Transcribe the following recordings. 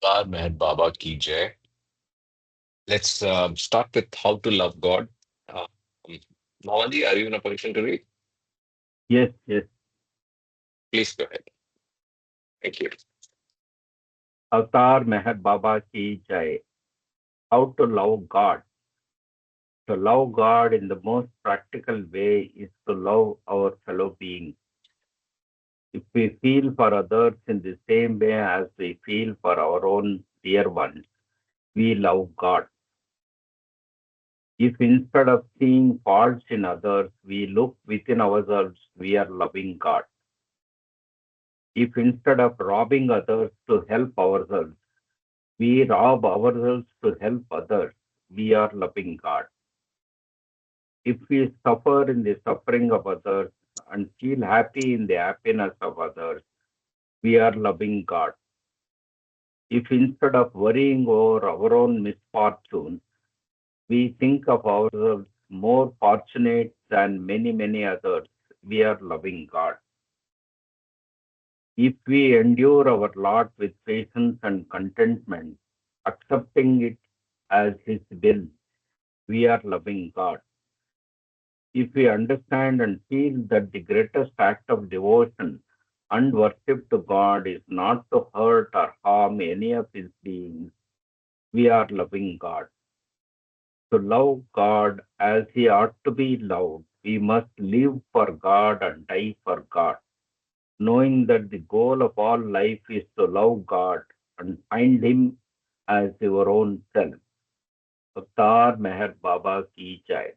Aar Meher Baba ki jai. Let's start with how to love God. Uh, Mohammed, are you in a position to read? Yes, yes. Please go ahead. Thank you. Avatar Meher Baba ki jai. How to love God. To love God in the most practical way is to love our fellow beings. If we feel for others in the same way as we feel for our own dear ones, we love God. If instead of seeing faults in others, we look within ourselves, we are loving God. If instead of robbing others to help ourselves, we rob ourselves to help others, we are loving God. If we suffer in the suffering of others and feel happy in the happiness of others, we are loving God. If instead of worrying over our own misfortunes, we think of ourselves more fortunate than many, many others, we are loving God. If we endure our lot with patience and contentment, accepting it as His will, we are loving God. If we understand and feel that the greatest act of devotion and worship to God is not to hurt or harm any of His beings, we are loving God. To love God as He ought to be loved, we must live for God and die for God, knowing that the goal of all life is to love God and find Him as your own self. Avtar Meher Baba ki jai.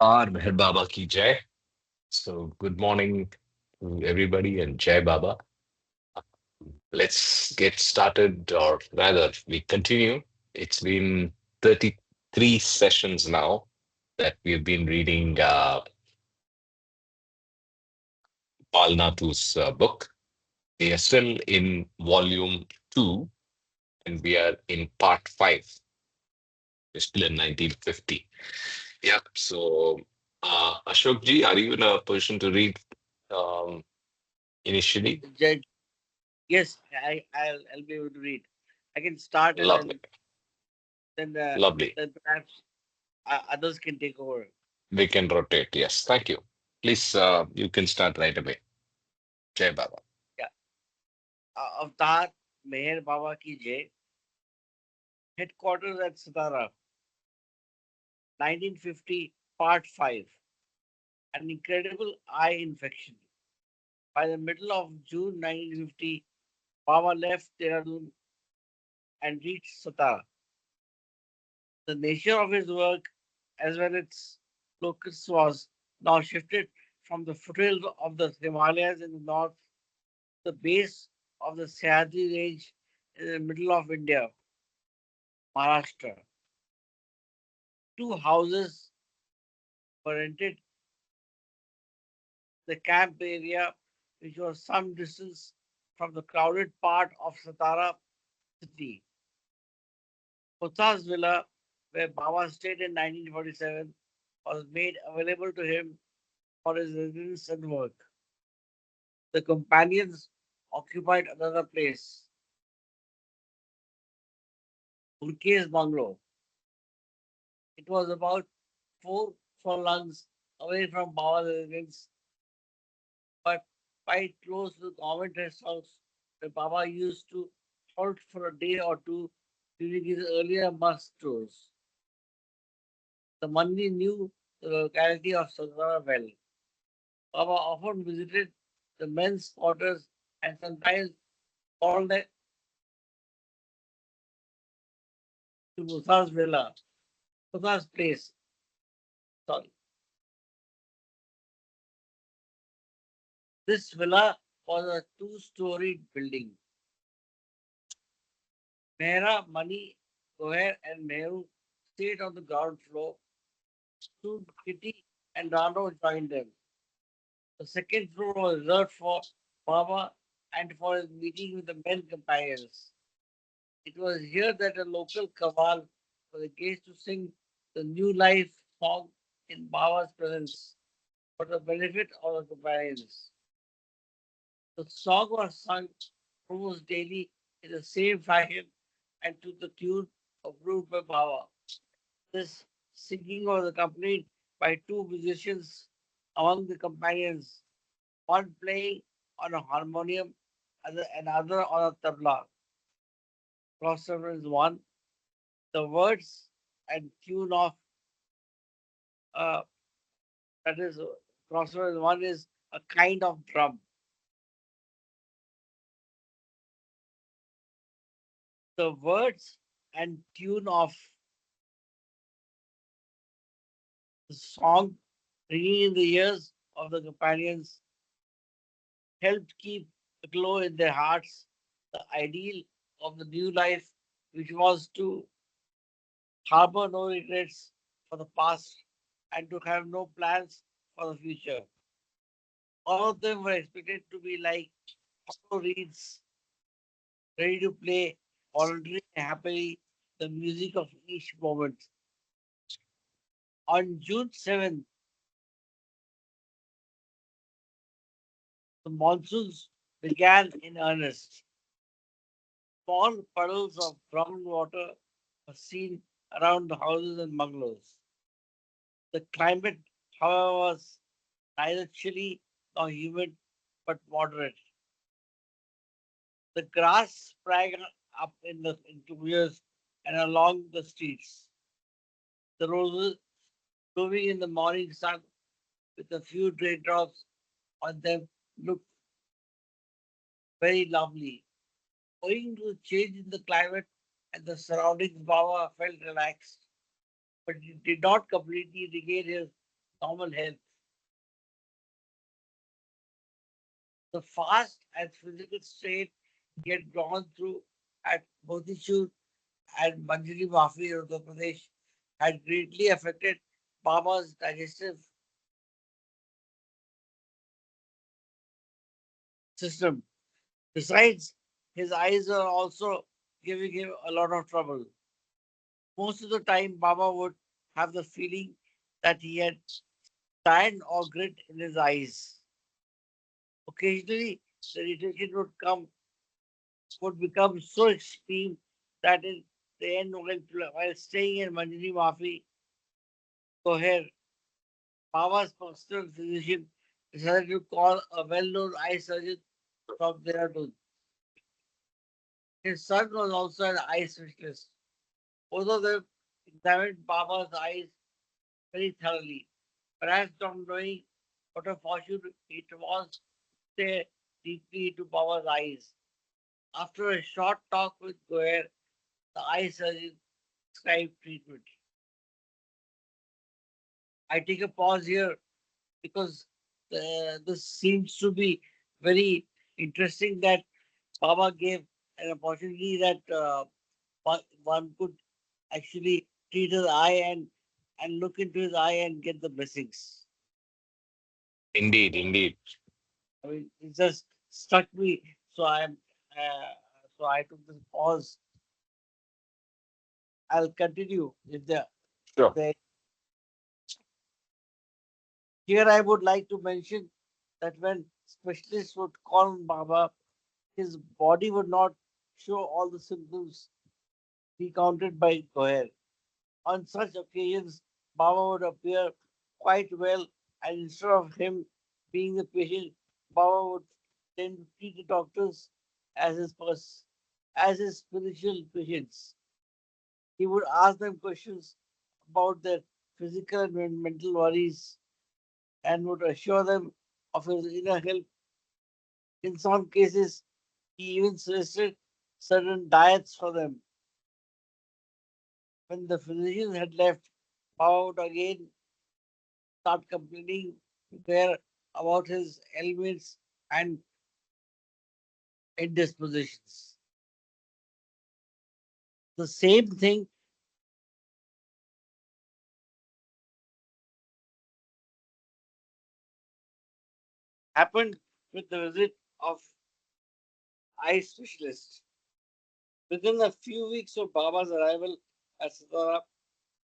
Aar Meher Baba ki jai. So, good morning to everybody and Jai Baba. Let's get started, or rather, we continue. It's been 33 sessions now that we've been reading Bal Natu's book. We are still in volume 2, and we are in part 5. We're still in 1950. Yeah. So, Ashok ji, are you in a position to read um, initially? Judge, yes, I'll be able to read. I can start and Lovely. then Lovely. perhaps others can take over. We can rotate. Yes. Thank you. Please, you can start right away. Jai Baba. Yeah. Avatar Meher Baba ki Jai, headquarters at Satara, 1950, part 5. An incredible eye infection. By the middle of June 1950, Baba left Dehradun and reached Satara. The nature of his work, as well as its focus, was now shifted from the foothills of the Himalayas in the north to the base of the Sahyadri range in the middle of India, Maharashtra. Two houses were rented, the camp area, which was some distance from the crowded part of Satara city. Potha's villa, where Baba stayed in 1947, was made available to him for his residence and work. The companions occupied another place, Urke's bungalow. It was about 4 furlongs away from Baba's residence, but quite close to the government rest house where Baba used to halt for a day or two during his earlier mosque tours. The Mandi knew the locality of Sadhana well. Baba often visited the men's quarters and sometimes called them to Musa's villa, Musa's place. Sorry. This villa was a two-storied building. Mehra, Mani, Goher, and Mehru stayed on the ground floor. Soon Kitty and Rano joined them. The second floor was reserved for Baba and for his meeting with the men companions. It was here that a local kaval was engaged to sing the New Life song in Baba's presence for the benefit of the companions. The song was sung almost daily in the same fashion and to the tune approved by Baba. This singing was accompanied by two musicians among the companions, one playing on a harmonium and another on a tabla. Cross reference one, the words and tune of uh, that is cross reference one is a kind of drum. The words and tune of the song ringing in the ears of the companions helped keep aglow in their hearts the ideal of the new life, which was to harbor no regrets for the past and to have no plans for the future. All of them were expected to be like hollow reeds, ready to play voluntarily and happily the music of each moment. On June 7th, the monsoons began in earnest. Small puddles of groundwater were seen around the houses and bungalows. The climate, however, was neither chilly nor humid but moderate. The grass sprang up in the interiors and along the streets. The roses blooming in the morning sun with a few raindrops on them looked very lovely. Owing to the change in the climate and the surroundings, Baba felt relaxed, but he did not completely regain his normal health. The fast and physical strain he had gone through at Bodhichur and Manjari Mafi in Uttar Pradesh had greatly affected Baba's digestive system. Besides, his eyes were also giving him a lot of trouble. Most of the time, Baba would have the feeling that he had sand or grit in his eyes. Occasionally, the irritation would become so extreme that in the end, while staying in Manjari Mafi, Koher, Baba's personal physician decided to call a well-known eye surgeon from Dehradun. His son was also an eye specialist. Both of them examined Baba's eyes very thoroughly, perhaps not knowing what a fortune it was to stare deeply into Baba's eyes. After a short talk with Goyer, the eye surgeon prescribed treatment. I take a pause here because this seems to be very interesting that Baba gave an opportunity that one could actually treat his eye and look into his eye and get the blessings. Indeed, indeed. I mean, it just struck me, so uh, I took this pause. I'll continue if Sure. the here I would like to mention that when specialists would call on Baba, his body would not show all the symptoms recounted by Goher. On such occasions, Baba would appear quite well, and instead of him being the patient, Baba would tend to treat the doctors as as his spiritual patients. He would ask them questions about their physical and mental worries and would assure them of his inner health. In some cases, he even suggested certain diets for them. When the physicians had left, Baba would again start complaining there about his ailments and indispositions. The same thing happened with the visit of eye specialist. Within a few weeks of Baba's arrival at Satara,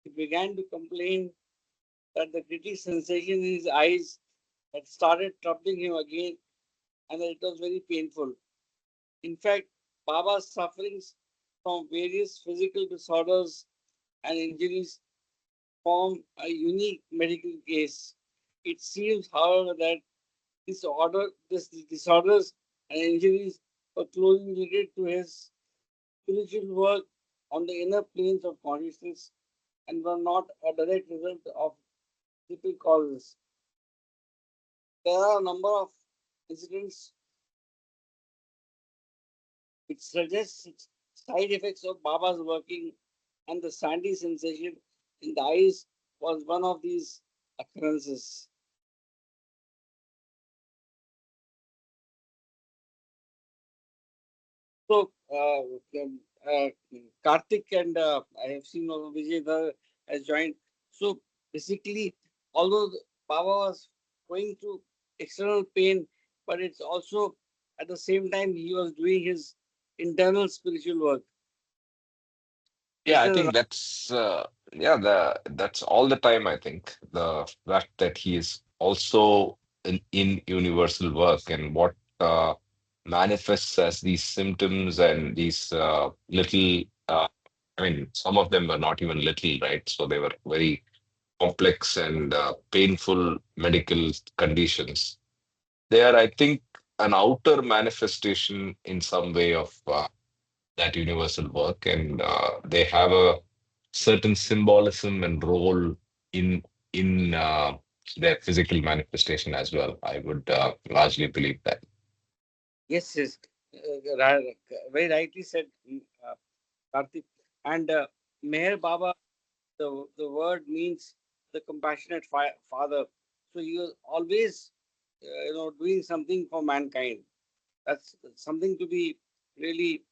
he began to complain that the gritty sensation in his eyes had started troubling him again and that it was very painful. In fact, Baba's sufferings from various physical disorders and injuries form a unique medical case. It seems, however, that this disorders and injuries were closely related to his spiritual work on the inner planes of consciousness and were not a direct result of physical causes. There are a number of incidents which suggest side effects of Baba's working, and the sandy sensation in the eyes was one of these occurrences. So, Karthik and I have seen also Vijay Dhar has joined. So, basically, although Baba was going through external pain, but it's also at the same time he was doing his internal spiritual work. Is Yeah, I there a think that's all the time. I think the fact that he is also in universal work and what manifests as these symptoms and these little. I mean, some of them were not even little, right? So they were very complex and painful medical conditions. They are, I think, an outer manifestation in some way of that universal work, and they have a certain symbolism and role in in their physical manifestation as well. I would largely believe that. yes, yes, very rightly said, Karthik. And Meher Baba, the word means the compassionate father. So he was always, doing something for mankind. That's something to be really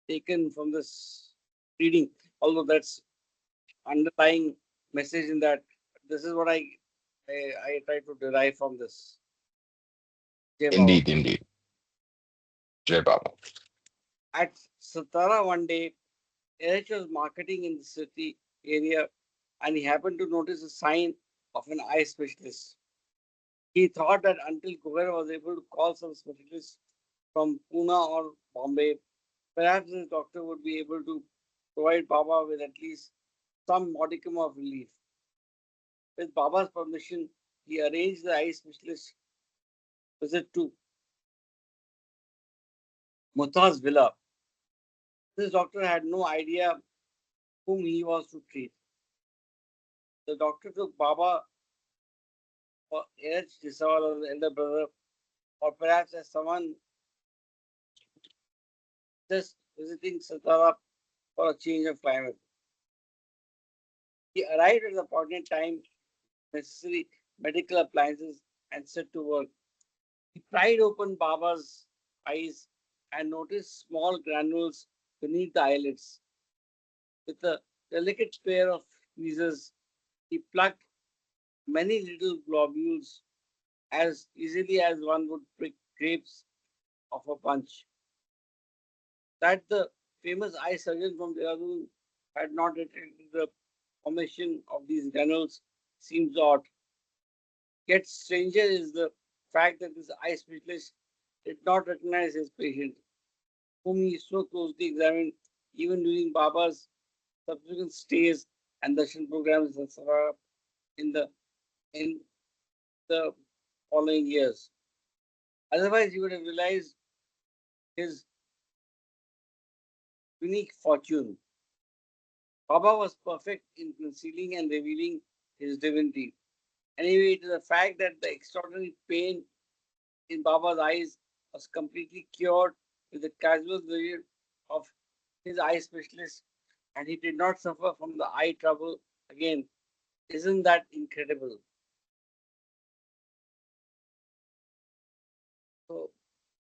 taken from this reading. Although that's underlying message in that. This is what I try to derive from this. Jai Baba. Indeed, indeed. Jai Baba. At Satara one day, RH was marketing in the city area, and he happened to notice a sign of an eye specialist. He thought that until Kumbh was able to call some specialist from Pune or Bombay, perhaps his doctor would be able to provide Baba with at least some modicum of relief. With Baba's permission, he arranged the eye specialist visit to Mutha's villa. This doctor had no idea whom he was to treat. The doctor took Baba for H. Disawala's elder brother, or perhaps as someone just visiting Satara for a change of climate. He arrived at the appointed time, necessary medical appliances, and set to work. He pried open Baba's eyes and noticed small granules beneath the eyelids. With a delicate pair of tweezers, he plucked many little globules as easily as one would prick grapes of a punch. That the famous eye surgeon from Dehradun had not detected the formation of these granules seems odd. Yet stranger is the fact that this eye specialist did not recognize his patient, whom he so closely examined even during Baba's subsequent stays and darshan programs in Sahara in the following years. Otherwise, he would have realized his unique fortune. Baba was perfect in concealing and revealing his divinity. Anyway, it is a fact that the extraordinary pain in Baba's eyes was completely cured with the casual visit of his eye specialist, and he did not suffer from the eye trouble again. Isn't that incredible? So,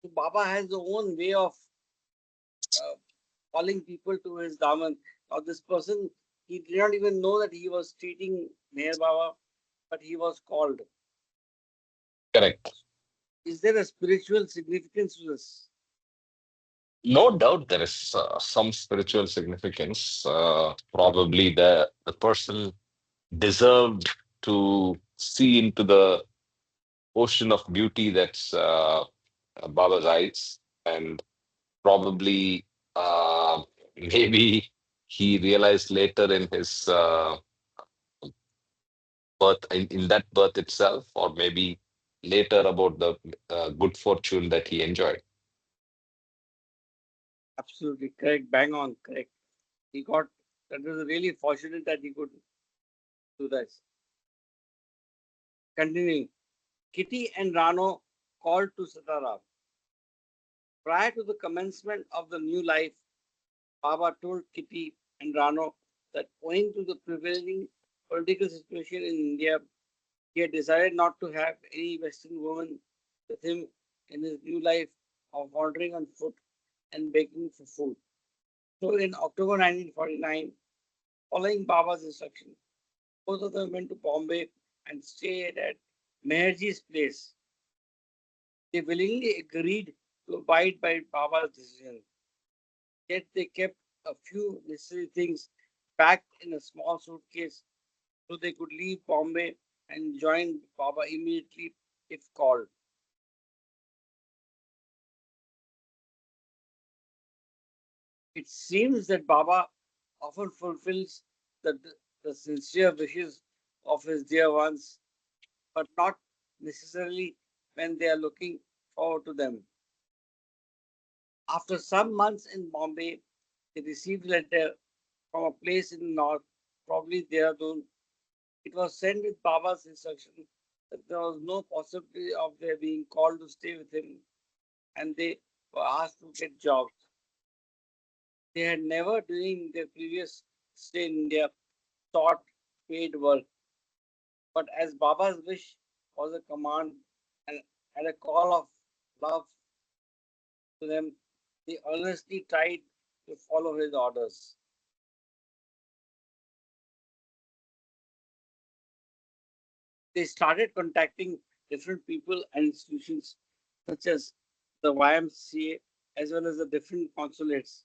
so Baba has his own way of uh, calling people to his Daman. Now, this person, he did not even know that he was treating Meher Baba, but he was called. Correct. Is there a spiritual significance to this? No doubt there is some spiritual significance. Probably the person deserved to see into the ocean of beauty that's Baba's eyes, and probably maybe he realized later in his birth, in that birth itself, or maybe later about the good fortune that he enjoyed. Absolutely correct. Bang on. Correct. He got that was really fortunate that he could do this. Continuing, Kitty and Rano called to Satara. Prior to the commencement of the new life, Baba told Kitty and Rano that owing to the prevailing political situation in India, he had decided not to have any Western woman with him in his new life of wandering on foot and begging for food. So in October 1949, following Baba's instruction, both of them went to Bombay and stayed at Meherji's place. They willingly agreed to abide by Baba's decision, yet they kept a few necessary things packed in a small suitcase so they could leave Bombay and join Baba immediately if called. It seems that Baba often fulfills the, the sincere wishes of his dear ones, but not necessarily when they are looking forward to them. After some months in Bombay, they received a letter from a place in the north, probably Dehradun. It was sent with Baba's instruction that there was no possibility of their being called to stay with him, and they were asked to get jobs. They had never, during their previous stay in India, sought paid work, but as Baba's wish was a command and had a call of love to them, they earnestly tried to follow his orders. They started contacting different people and institutions such as the YMCA as well as the different consulates.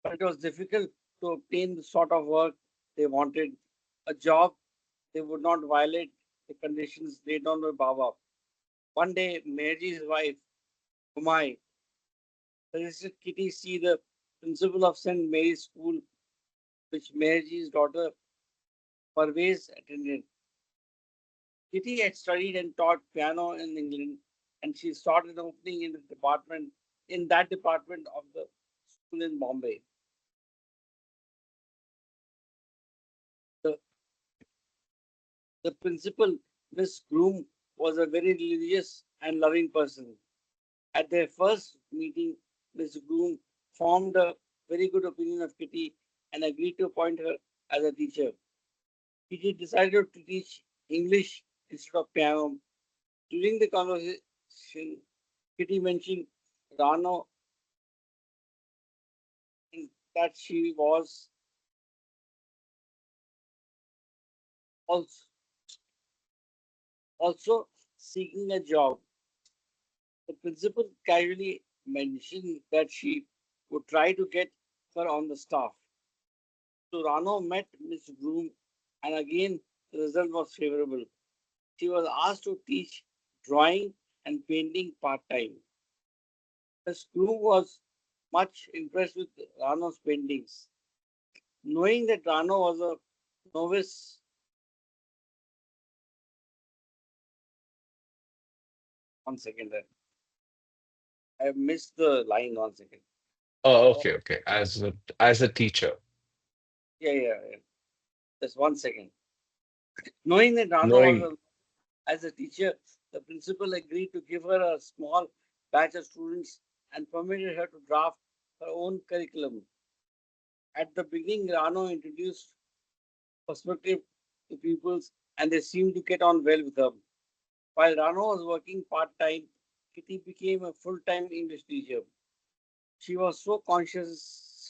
But it was difficult to obtain the sort of work they wanted, a job they would not violate the conditions laid down by Baba. One day, Meherji's wife, Humai, suggested Kitty see the principal of St. Mary's School, which Meherji's daughter Parvez attended. Kitty had studied and taught piano in England, and she sought an opening in that department of the school in Bombay. The, the principal, Miss Groom, was a very religious and loving person. At their first meeting, Miss Groom formed a very good opinion of Kitty and agreed to appoint her as a teacher. Kitty decided to teach English instead of piano. During the conversation, Kitty mentioned Rano and that she was also, also seeking a job. The principal casually mentioned that she would try to get her on the staff. So Rano met Miss Groom, and again the result was favorable. She was asked to teach drawing and painting part time. Miss Groom was much impressed with Rano's paintings. Knowing that Rano was a novice, one second, I have missed the line. One second. Oh, Oh, okay, okay. As a teacher, yeah. Just one second. Knowing that Rano was knowing. as a teacher, the principal agreed to give her a small batch of students and permitted her to draft her own curriculum. At the beginning, Rano introduced perspective to pupils and they seemed to get on well with her. While Rano was working part time, Kitty became a full time English teacher. She was so conscious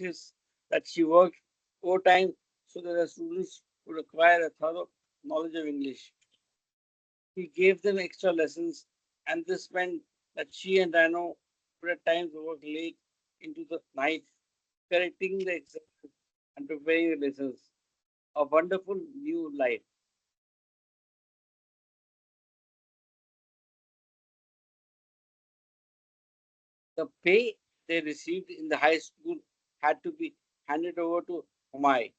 that she worked overtime so that the students would acquire a thorough knowledge of English. He gave them extra lessons, and this meant that she and Rano would at times work late into the night, correcting the exams and preparing the lessons. A wonderful new life. The pay they received in the high school had to be handed over to Humai.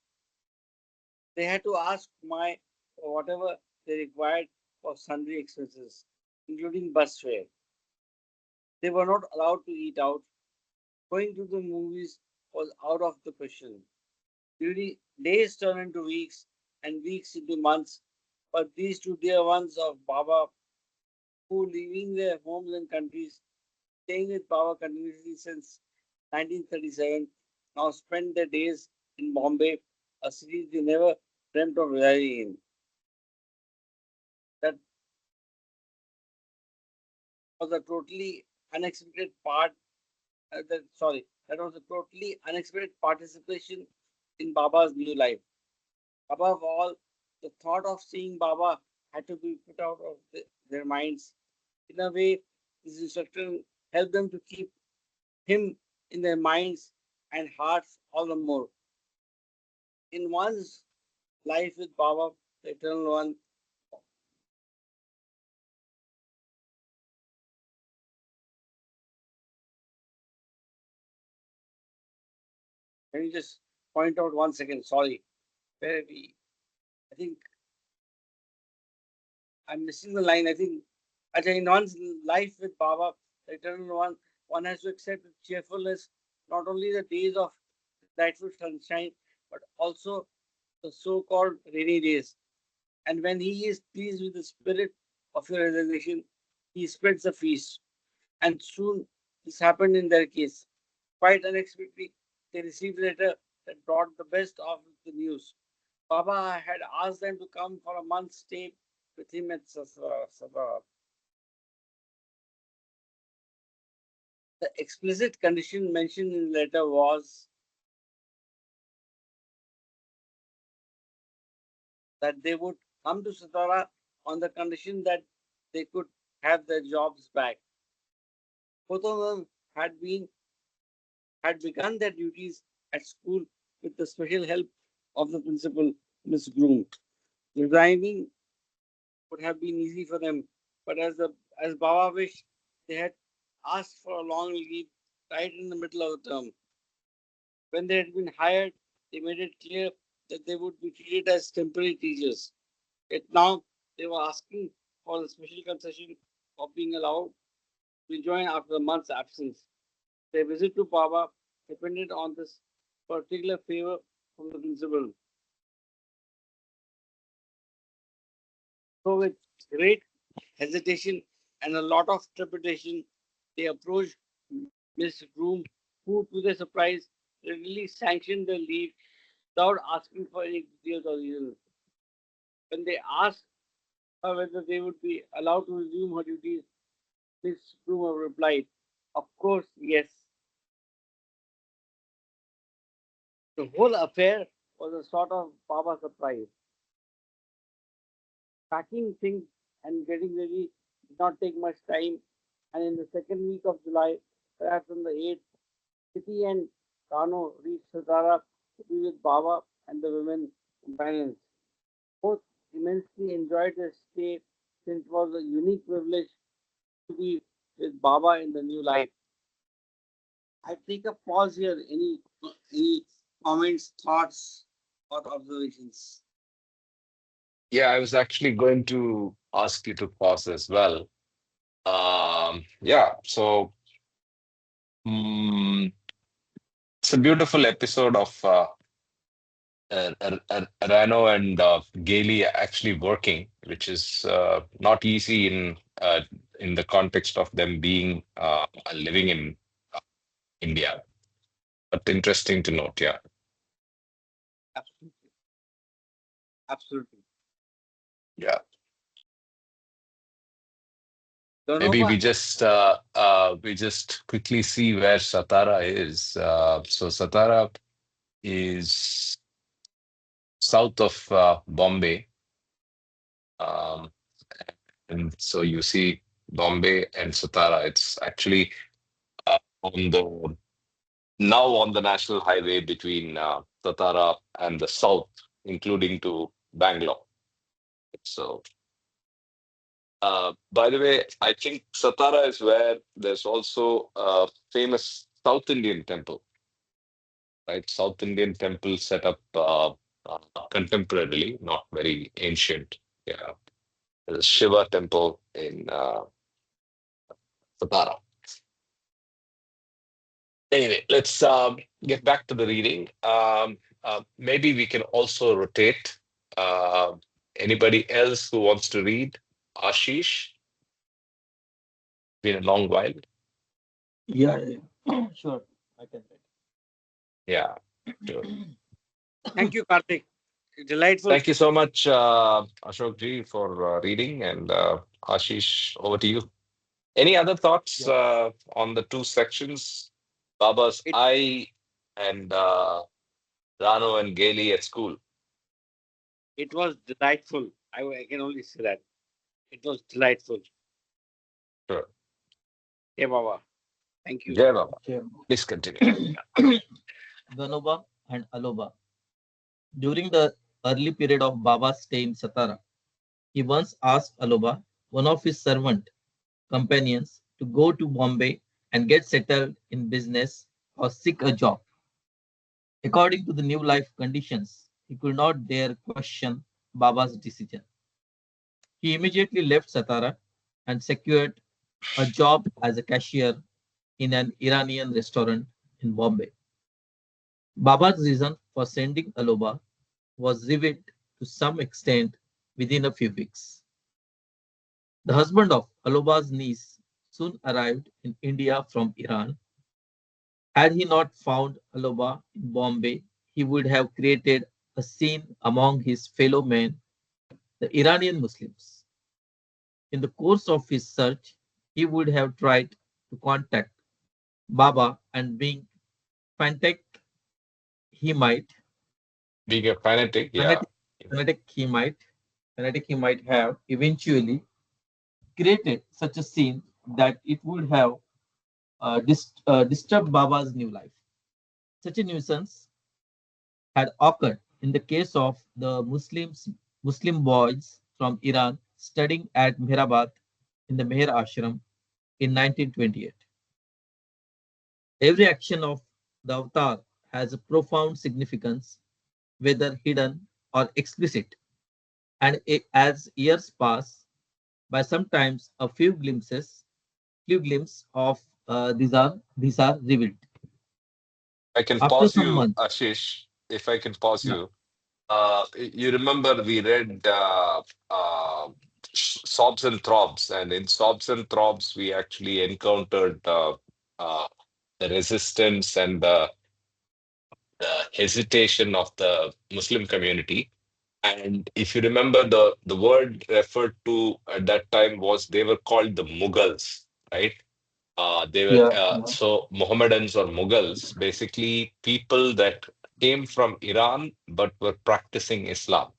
They had to ask Humai for whatever they required for sundry expenses, including bus fare. They were not allowed to eat out. Going to the movies was out of the question. Duty days turned into weeks and weeks into months, but these two dear ones of Baba, who leaving their homes and countries, staying with Baba continuously since 1937, now spend their days in Bombay, a city they never dreamt of residing in. That was a totally unexpected part. That was a totally unexpected participation in Baba's new life. Above all, the thought of seeing Baba had to be put out of their minds. In a way, this instruction helped them to keep him in their minds and hearts all the more. In one's life with Baba, the Eternal One, let me just point out 1 second, sorry, where we, I think I'm missing the line. I think, in one's life with Baba, the Eternal One, one has to accept with cheerfulness not only the days of delightful sunshine, but also the so-called rainy days. And when he is pleased with the spirit of your resignation, he spreads the feast. And soon this happened in their case. Quite unexpectedly, they received a letter that brought the best of the news. Baba had asked them to come for a month's stay with him at Safar. The explicit condition mentioned in the letter was that they would come to Satara on the condition that they could have their jobs back. Both of them had been had begun their duties at school with the special help of the principal, Miss Groom. Resigning would have been easy for them, but as Baba wished, they had asked for a long leave right in the middle of the term. When they had been hired, they made it clear that they would be treated as temporary teachers. Yet now they were asking for the special concession of being allowed to rejoin after a month's absence. Their visit to Baba depended on this particular favor from the principal. So, with great hesitation and a lot of trepidation, they approached Miss Groom, who, to their surprise, readily sanctioned the leave without asking for any details or reasons. When they asked her whether they would be allowed to resume her duties, Miss Groom replied, "Of course, yes." The whole affair was a sort of Baba surprise. Packing things and getting ready did not take much time, and in the second week of July, perhaps on the 8th, Kitty and Kano reached Satara to be with Baba and the women companions. Both immensely enjoyed their stay since it was a unique privilege to be with Baba in the new life. I take a pause here. Any comments, thoughts, or observations? Yeah, I was actually going to ask you to pause as well. Yeah, so it's a beautiful episode of Rano and Gailey actually working, which is not easy in the context of them being living in uh, India. But interesting to note, yeah. Absolutely, absolutely. Yeah. Maybe Donova, we just quickly see where Satara is. So Satara is south of Bombay. Um, and so you see Bombay and Satara. It's actually on the now on the national highway between Satara and the south, including to Bangalore. So By the way, I think Satara is where there's also a famous South Indian temple, right? South Indian temple set up contemporarily, not very ancient. Yeah, there's a Shiva temple in Satara. Anyway, let's get back to the reading. Maybe we can also rotate. Uh, Anybody else who wants to read? Ashish, been a long while. Yeah, yeah. Sure, I can Yeah, sure. Thank you, Karthik. Delightful. Thank you so much, Ashok ji, for reading, and Ashish, over to you. Any other thoughts write. on the two sections, Baba's It I and Rano and Gailey at school? it was delightful. I can only say that it was delightful. Sure. Hey, Baba. Thank you. Jai Baba. Yeah. Please continue. Ganoba and Aloba. During the early period of Baba's stay in Satara, he once asked Aloba, one of his servant companions, to go to Bombay and get settled in business or seek a job. According to the new life conditions, he could not dare question Baba's decision. He immediately left Satara and secured a job as a cashier in an Iranian restaurant in Bombay. Baba's reason for sending Aloba was revealed to some extent within a few weeks. The husband of Aloba's niece soon arrived in India from Iran. Had he not found Aloba in Bombay, he would have created a scene among his fellow men, the Iranian Muslims. In the course of his search, he would have tried to contact Baba, and being fanatic he might Being a fanatic, yeah. fanatic, fanatic he might fanatic he might have eventually created such a scene that it would have disturbed Baba's new life. Such a nuisance had occurred in the case of the Muslim boys from Iran studying at Mehrabad in the Meher Ashram in 1928. Every action of the avatar has a profound significance, whether hidden or explicit, and as years pass by, sometimes a few glimpses of these are revealed. I can After pause some you, months, Ashish, if I can pause yeah, you. You remember we read Sobs and Throbs, and in Sobs and Throbs, we actually encountered uh, the resistance and the hesitation of the Muslim community. And if you remember, the word referred to at that time was they were called the Mughals, right? They were yeah, yeah, so Mohammedans or Mughals, basically people that came from Iran but were practicing Islam.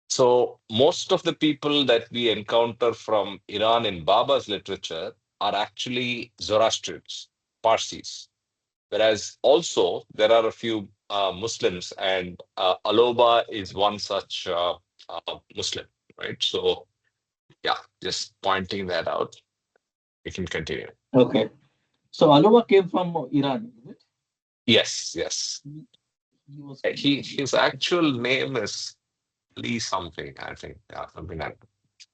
So most of the people that we encounter from Iran in Baba's literature are actually Zoroastrians, Parsis. Whereas also there are a few Muslims, and Aloba is one such Muslim, right? So yeah, just pointing that out. We can continue. okay. So Alova came from Iran, is it? Yes, yes. He was coming from His Iran. Okay. actual name is Lee something, I think. Yeah, something like that.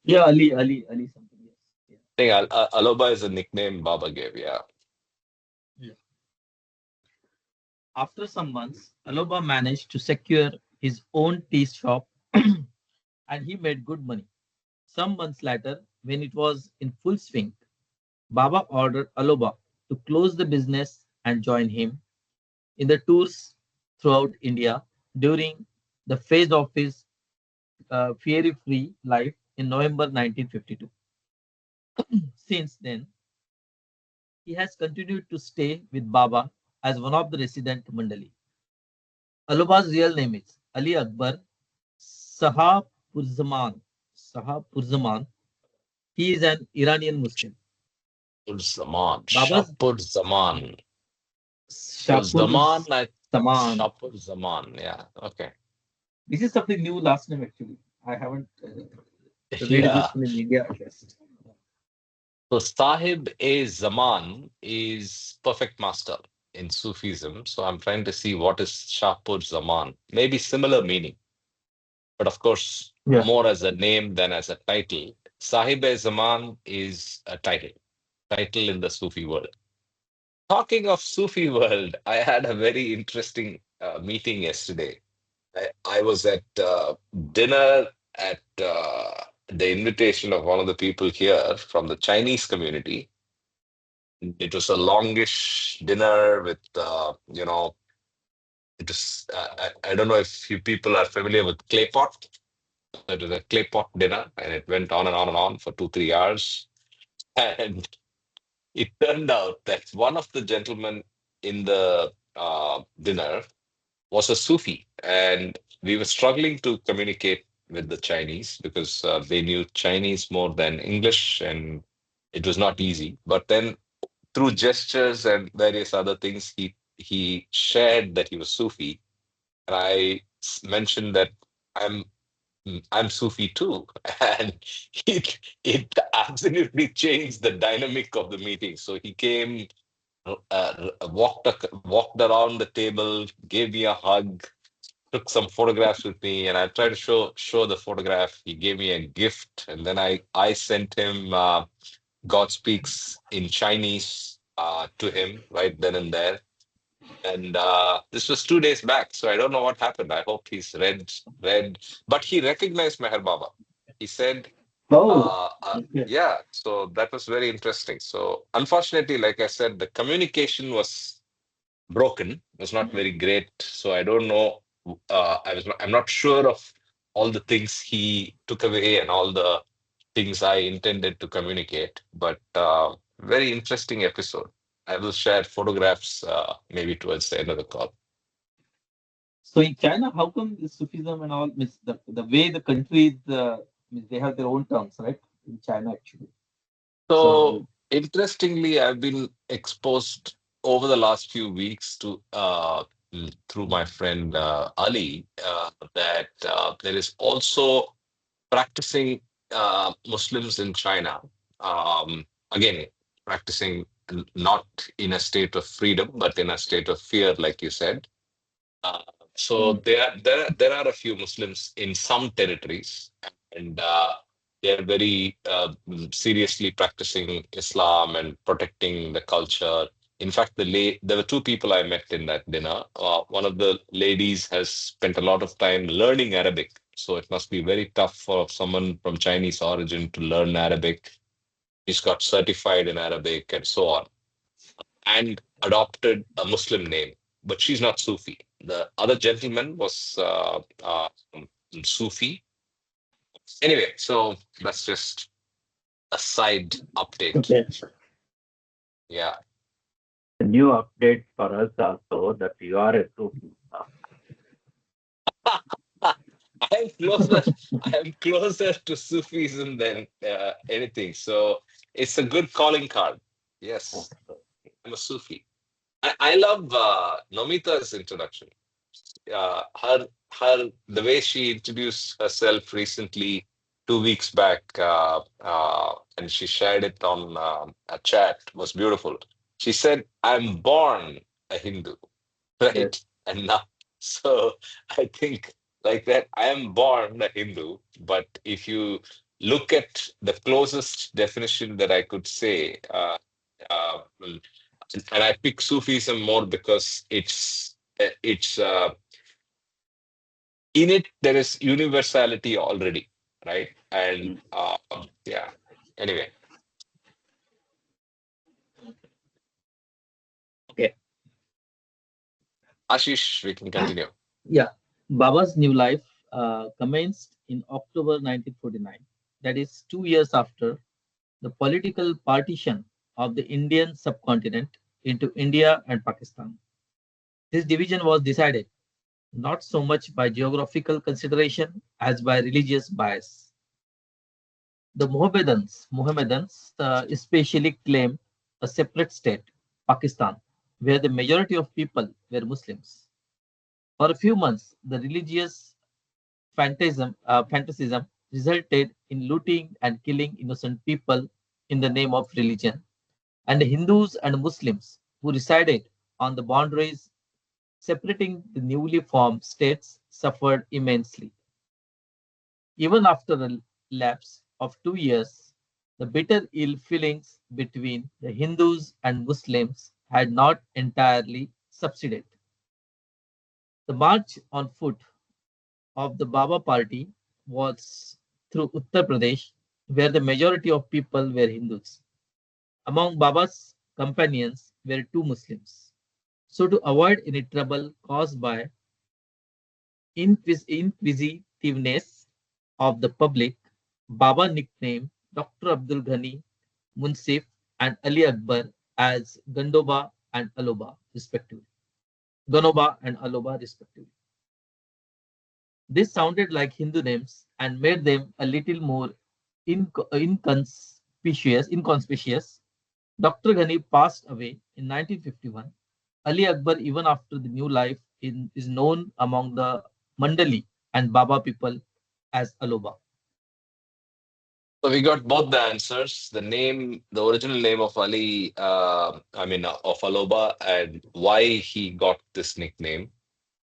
Yeah, Ali something. Yes. Yeah. I think Aloba is a nickname Baba gave. Yeah. Yeah. After some months, Aloba managed to secure his own tea shop and he made good money. Some months later, when it was in full swing, Baba ordered Aloba to close the business and join him in the tours throughout India during the phase of his fiery-free life in November 1952. Since then, he has continued to stay with Baba as one of the resident mandali. Aloba's real name is Ali Akbar Sahapurzaman. Sahapurzaman. He is an Iranian Muslim. Shapur Zaman. Baba's Shapur Zaman. So Zaman, Shapurzaman. Shapur Zaman. Yeah. Okay. This is something new last name actually. I haven't. Read Yeah. this in India first. So Sahib-e-Zaman is perfect master in Sufism. So I'm trying to see what is Shahpur Zaman. Maybe similar meaning, but of course, Yeah. more as a name than as a title. Sahib-e-Zaman is a title in the Sufi world. Talking of Sufi world, I had a very interesting meeting yesterday. I was at dinner at the invitation of one of the people here from the Chinese community. It was a longish dinner with, it was, I don't know if you people are familiar with clay pot. It was a clay pot dinner and it went on and on and on for 2, 3 hours. And it turned out that one of the gentlemen in the dinner was a Sufi, and we were struggling to communicate with the Chinese because they knew Chinese more than English, and it was not easy. But then, through gestures and various other things, he shared that he was Sufi, and mentioned that I'm I'm Sufi too, and it absolutely changed the dynamic of the meeting. So he came, walked around the table, gave me a hug, took some photographs with me, and I tried to show the photograph. He gave me a gift, and then I sent him God Speaks in Chinese to him right then and there. And this was 2 days back, so I don't know what happened. I hope he's read, but he recognized Meher Baba. He said, Oh, okay. yeah, so that was very interesting. So unfortunately, like I said, the communication was broken, was not very great. So I don't know. I'm not sure of all the things he took away and all the things I intended to communicate. But very interesting episode. I will share photographs maybe towards the end of the call. So in China, how come the Sufism and all means the way the countries means they have their own terms, right? In China, actually. So So interestingly, I've been exposed over the last few weeks to through my friend Ali that there is also practicing Muslims in China. Again, practicing not in a state of freedom, but in a state of fear, like you said. Uh, so mm, there are a few Muslims in some territories, and they are very seriously practicing Islam and protecting the culture. In fact, there were two people I met in that dinner. One of the ladies has spent a lot of time learning Arabic, so it must be very tough for someone from Chinese origin to learn Arabic. She's got certified in Arabic and so on, and adopted a Muslim name, but she's not Sufi. The other gentleman was Sufi. Anyway, so that's just a side update. okay. Yeah. A new update for us also that you are a Sufi. I am closer. I am closer to Sufism than anything. So it's a good calling card. Yes, I'm a Sufi. I love Nomita's introduction. Her the way she introduced herself recently 2 weeks back, and she shared it on a chat was beautiful. She said, "I'm born a Hindu," Yes. right? And now, so I think like that, I am born a Hindu. But if you look at the closest definition that I could say, and I pick Sufism more because it's in it there is universality already, right? And Mm. yeah. Anyway, Okay. Ashish, we can continue. Yeah. Baba's new life commenced in October 1949. That is 2 years after the political partition of the Indian subcontinent into India and Pakistan. This division was decided not so much by geographical consideration as by religious bias. The Mohammedans especially claimed a separate state, Pakistan, where the majority of people were Muslims. For a few months, the religious fantasism resulted in looting and killing innocent people in the name of religion, and Hindus and Muslims who resided on the boundaries separating the newly formed states suffered immensely. Even after a lapse of 2 years, the bitter ill feelings between the Hindus and Muslims had not entirely subsided. The march on foot of the Baba party was through Uttar Pradesh, where the majority of people were Hindus. Among Baba's companions were two Muslims. So, to avoid any trouble caused by inquisitiveness of the public, Baba nicknamed Dr. Abdul Ghani, Munsif, and Ali Akbar as Gandoba and Aloba, respectively. Ganoba and Aloba, respectively. This sounded like Hindu names and made them a little more inconspicuous. Dr. Ghani passed away in 1951. Ali Akbar, even after the new life, is known among the Mandali and Baba people as Aloba. So we got both the answers. The name, the original name of Ali, of Aloba, and why he got this nickname.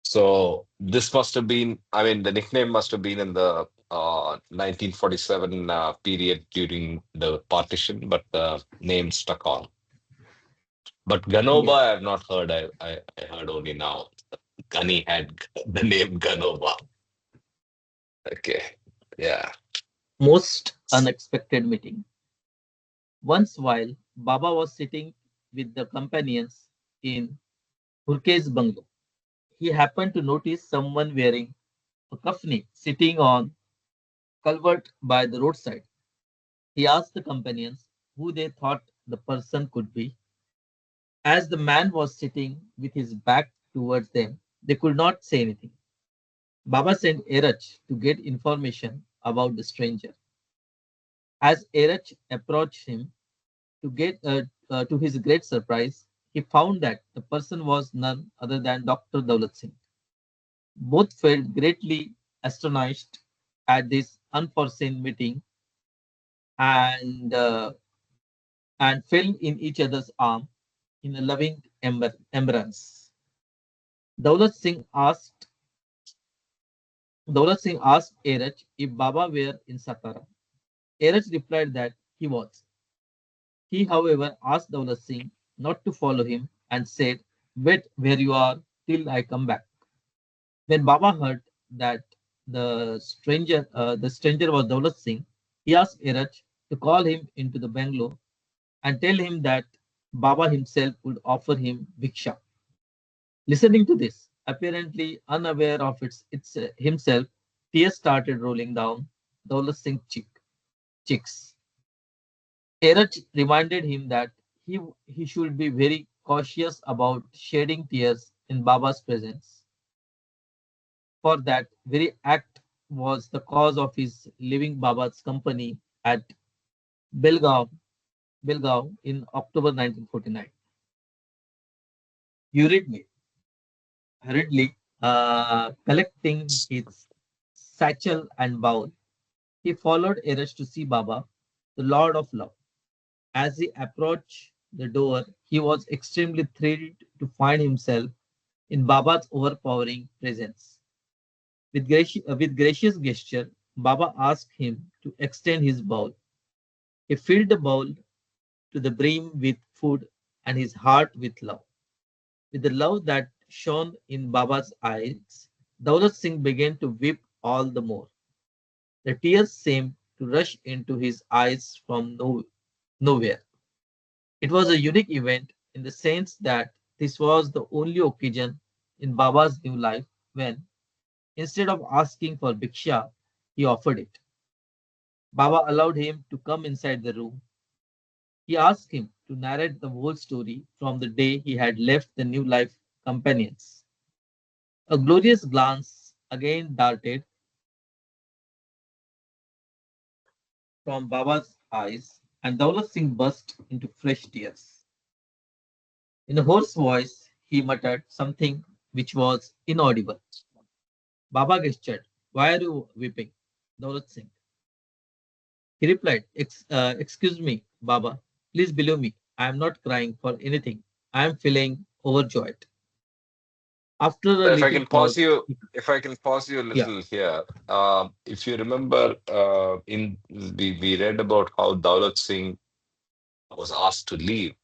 So this must have been, the nickname must have been in the 1947 period during the partition, but the name stuck on. But Ganoba, Yes, I have not heard. I heard only now. Gunny had the name Ganoba. Okay. Yeah. most unexpected meeting. Once while Baba was sitting with the companions in Hurke's bungalow, he happened to notice someone wearing a kafni sitting on culvert by the roadside. He asked the companions who they thought the person could be. As the man was sitting with his back towards them, they could not say anything. Baba sent Erach to get information about the stranger. As Erach approached him, to his great surprise, he found that the person was none other than Dr. Daulat Singh. Both felt greatly astonished at this unforeseen meeting and fell in each other's arm in a loving embrace. Daulat Singh asked Daulat Singh asked Erach if Baba were in Satara. Erach replied that he was. He, however, asked Daulat Singh not to follow him and said, "Wait where you are till I come back." When Baba heard that the stranger was Daulat Singh, he asked Erach to call him into the Bangalore and tell him that Baba himself would offer him Bhiksha. Listening to this, apparently unaware of its himself, tears started rolling down Daulat Singh's cheeks. Erach reminded him that he should be very cautious about shedding tears in Baba's presence, for that very act was the cause of his leaving Baba's company at Belgaum, Belgaum in October 1949. Hurriedly, collecting his satchel and bowl, he followed Erech to see Baba, the Lord of Love. As he approached the door, he was extremely thrilled to find himself in Baba's overpowering presence. With gracious gesture, Baba asked him to extend his bowl. He filled the bowl to the brim with food and his heart with love. With the love that shone in Baba's eyes, Daulat Singh began to weep all the more. The tears seemed to rush into his eyes from nowhere. It was a unique event in the sense that this was the only occasion in Baba's new life when, instead of asking for Bhiksha, he offered it. Baba allowed him to come inside the room. He asked him to narrate the whole story from the day he had left the new life companions. A glorious glance again darted from Baba's eyes, and Daulat Singh burst into fresh tears. In a hoarse voice, he muttered something which was inaudible. Baba gestured. "Why are you weeping, Daulat Singh?" He replied, Excuse me, Baba, please believe me, I am not crying for anything. I am feeling overjoyed. After a If I little can pause pause, you, if I can pause you a yeah, little here, if you remember, in we read about how Daulat Singh was asked to leave.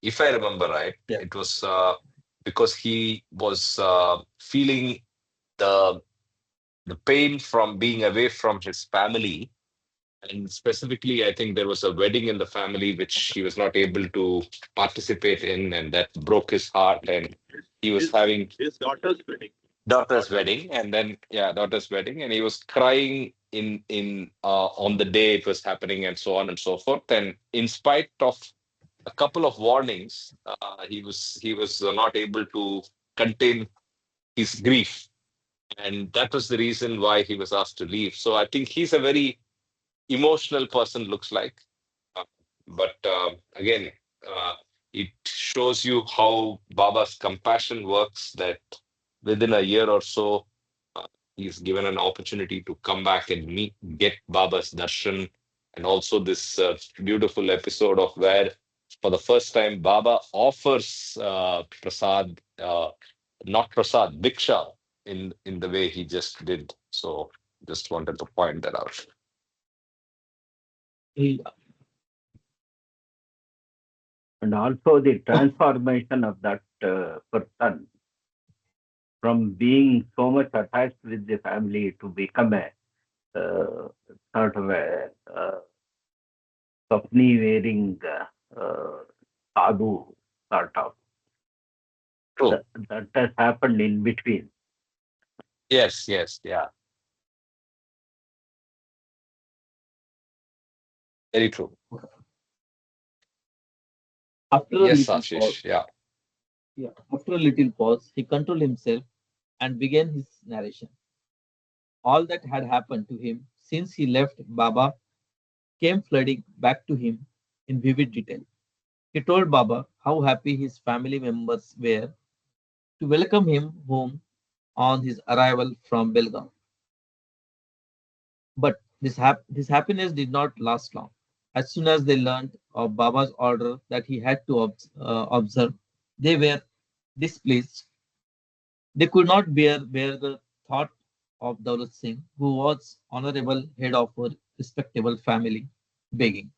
If I remember right, yeah, it was because he was feeling the the pain from being away from his family. And specifically, I think there was a wedding in the family which he was not able to participate in, and that broke his heart. And he was having daughter's wedding, and then yeah, daughter's wedding, and he was crying in on the day it was happening, and so on and so forth. And in spite of a couple of warnings, he was not able to contain his grief, and that was the reason why he was asked to leave. So I think he's a very emotional person, looks like. Uh, but again, uh, it shows you how Baba's compassion works, that within a year or so, uh, he's given an opportunity to come back and get Baba's darshan. And also this beautiful episode of where, for the first time, Baba offers prasad, not prasad, diksha, in the way he just did. So just wanted to point that out. he, And also the transformation of that person from being so much attached with the family to become a sort of a Swapni wearing sadhu sort of. True. That has happened in between. Yes, yes, yeah. Very true. after a Yes, little pause, Ashish. Yeah. yeah, after a little pause, he controlled himself and began his narration. All that had happened to him since he left Baba came flooding back to him in vivid detail. He told Baba how happy his family members were to welcome him home on his arrival from Belgaum. But this happiness did not last long. As soon as they learned of Baba's order that he had to observe, they were displeased. They could not bear the thought of Daulat Singh, who was honorable head of a respectable family, begging.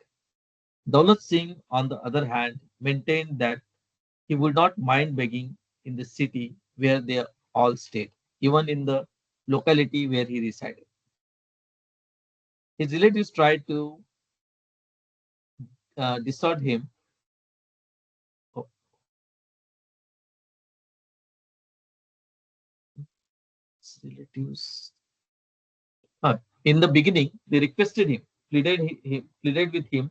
Daulat Singh, on the other hand, maintained that he would not mind begging in the city where they all stayed, even in the locality where he resided. His relatives tried to dissuade him. Oh, his relatives. In the beginning, they requested him, pleaded with him,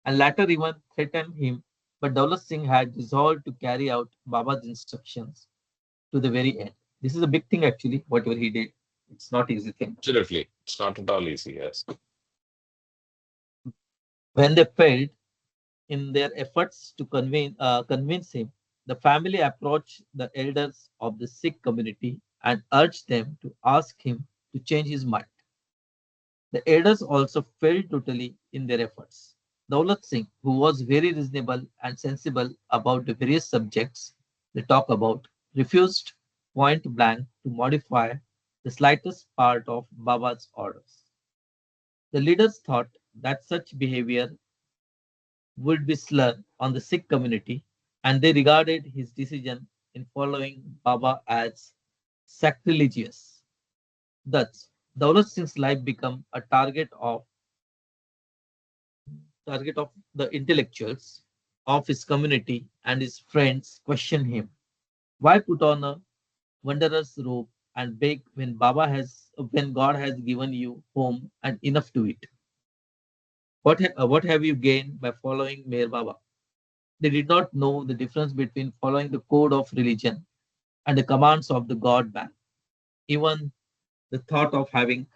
and later even threatened him. But Daulat Singh had resolved to carry out Baba's instructions to the very end. This is a big thing, actually. Whatever he did, it's not easy thing. Absolutely. It's not at all easy. Yes. When they failed in their efforts to convince him, the family approached the elders of the Sikh community and urged them to ask him to change his mind. The elders also failed totally in their efforts. Daulat Singh, who was very reasonable and sensible about the various subjects they talk about, refused point blank to modify the slightest part of Baba's orders. The leaders thought that such behavior would be slur on the Sikh community, and they regarded his decision in following Baba as sacrilegious. Thus, Daulat Singh's life became a target of the intellectuals of his community, and his friends questioned him. Why put on a wondrous robe and beg when God has given you home and enough to eat? What have you gained by following Meher Baba? They did not know the difference between following the code of religion and the commands of the God man. Even the thought of having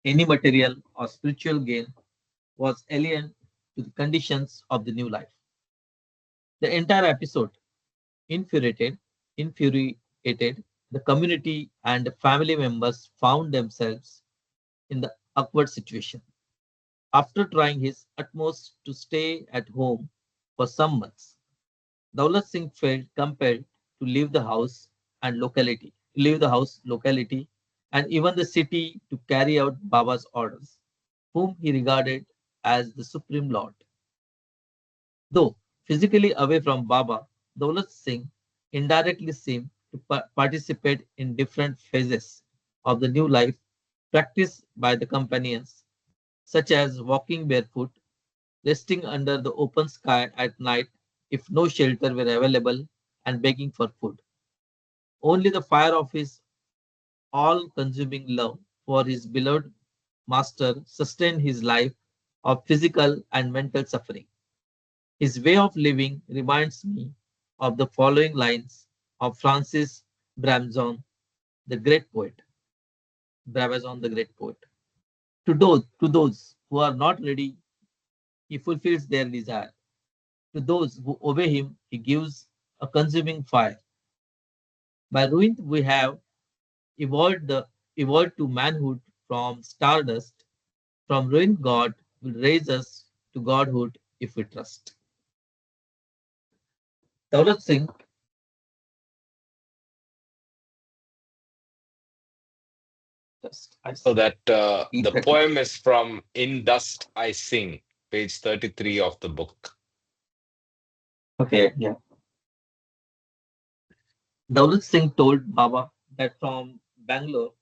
any material or spiritual gain was alien to the conditions of the new life. The entire episode infuriated the community, and the family members found themselves in the awkward situation. After trying his utmost to stay at home for some months, Daulat Singh felt compelled to leave the house locality, and even the city to carry out Baba's orders, whom he regarded as the supreme lord. Though physically away from Baba, Daulat Singh indirectly seemed to participate in different phases of the new life practiced by the companions, such as walking barefoot, resting under the open sky at night if no shelter were available, and begging for food. Only the fire of his all consuming love for his beloved master sustained his life of physical and mental suffering. His way of living reminds me of the following lines of Francis Bramson, the great poet. Brabazon, the great poet. To those who are not ready, he fulfills their desire. To those who obey him, he gives a consuming fire. By ruin, we have evolved the evolved to manhood from stardust. From ruined God will raise us to godhood if we trust. Daulat Singh, just I So that the E33. poem is from In Dust I Sing, page 33 of the book. Okay, yeah. Daulat Singh told Baba that from Bangalore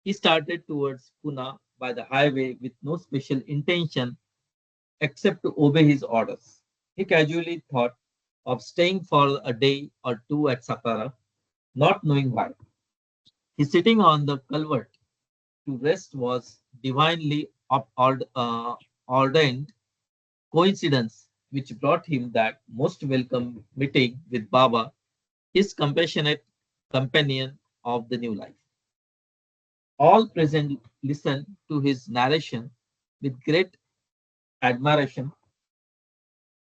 he started towards Pune by the highway with no special intention except to obey his orders. He casually thought of staying for a day or two at Satara, not knowing why. His sitting on the culvert to rest was divinely ordained coincidence which brought him that most welcome meeting with Baba, his compassionate companion of the new life. All present listened to his narration with great admiration.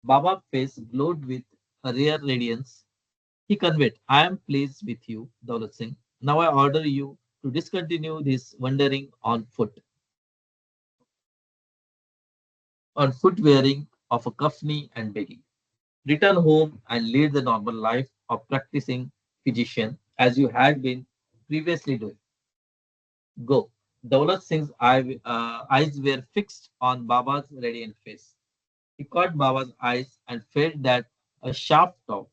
Baba's face glowed with a rare radiance. He conveyed, I am pleased with you, Daulat Singh. Now I order you to discontinue this wandering on foot wearing of a kafni and begging. Return home and lead the normal life of practicing physician as you had been previously doing. Go. Daulat Singh's eyes were fixed on Baba's radiant face. He caught Baba's eyes and felt that a shaft of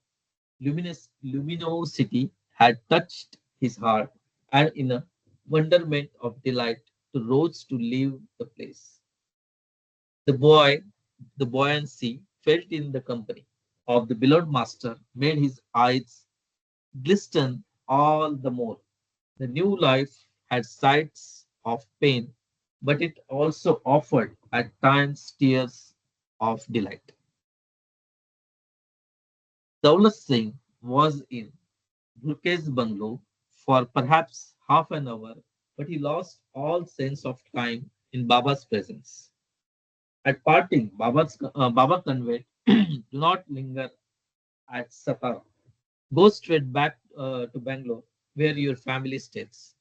luminosity had touched his heart, and in a wonderment of delight, rose to leave the place. The boy, the buoyancy felt in the company of the beloved master made his eyes glisten all the more. The new life had sights of pain, but it also offered at times tears of delight. Daulat Singh was in Burke's bungalow for perhaps half an hour, but he lost all sense of time in Baba's presence. At parting, Baba conveyed, do not linger at Satara. Go straight back to Bangalore, where your family stays.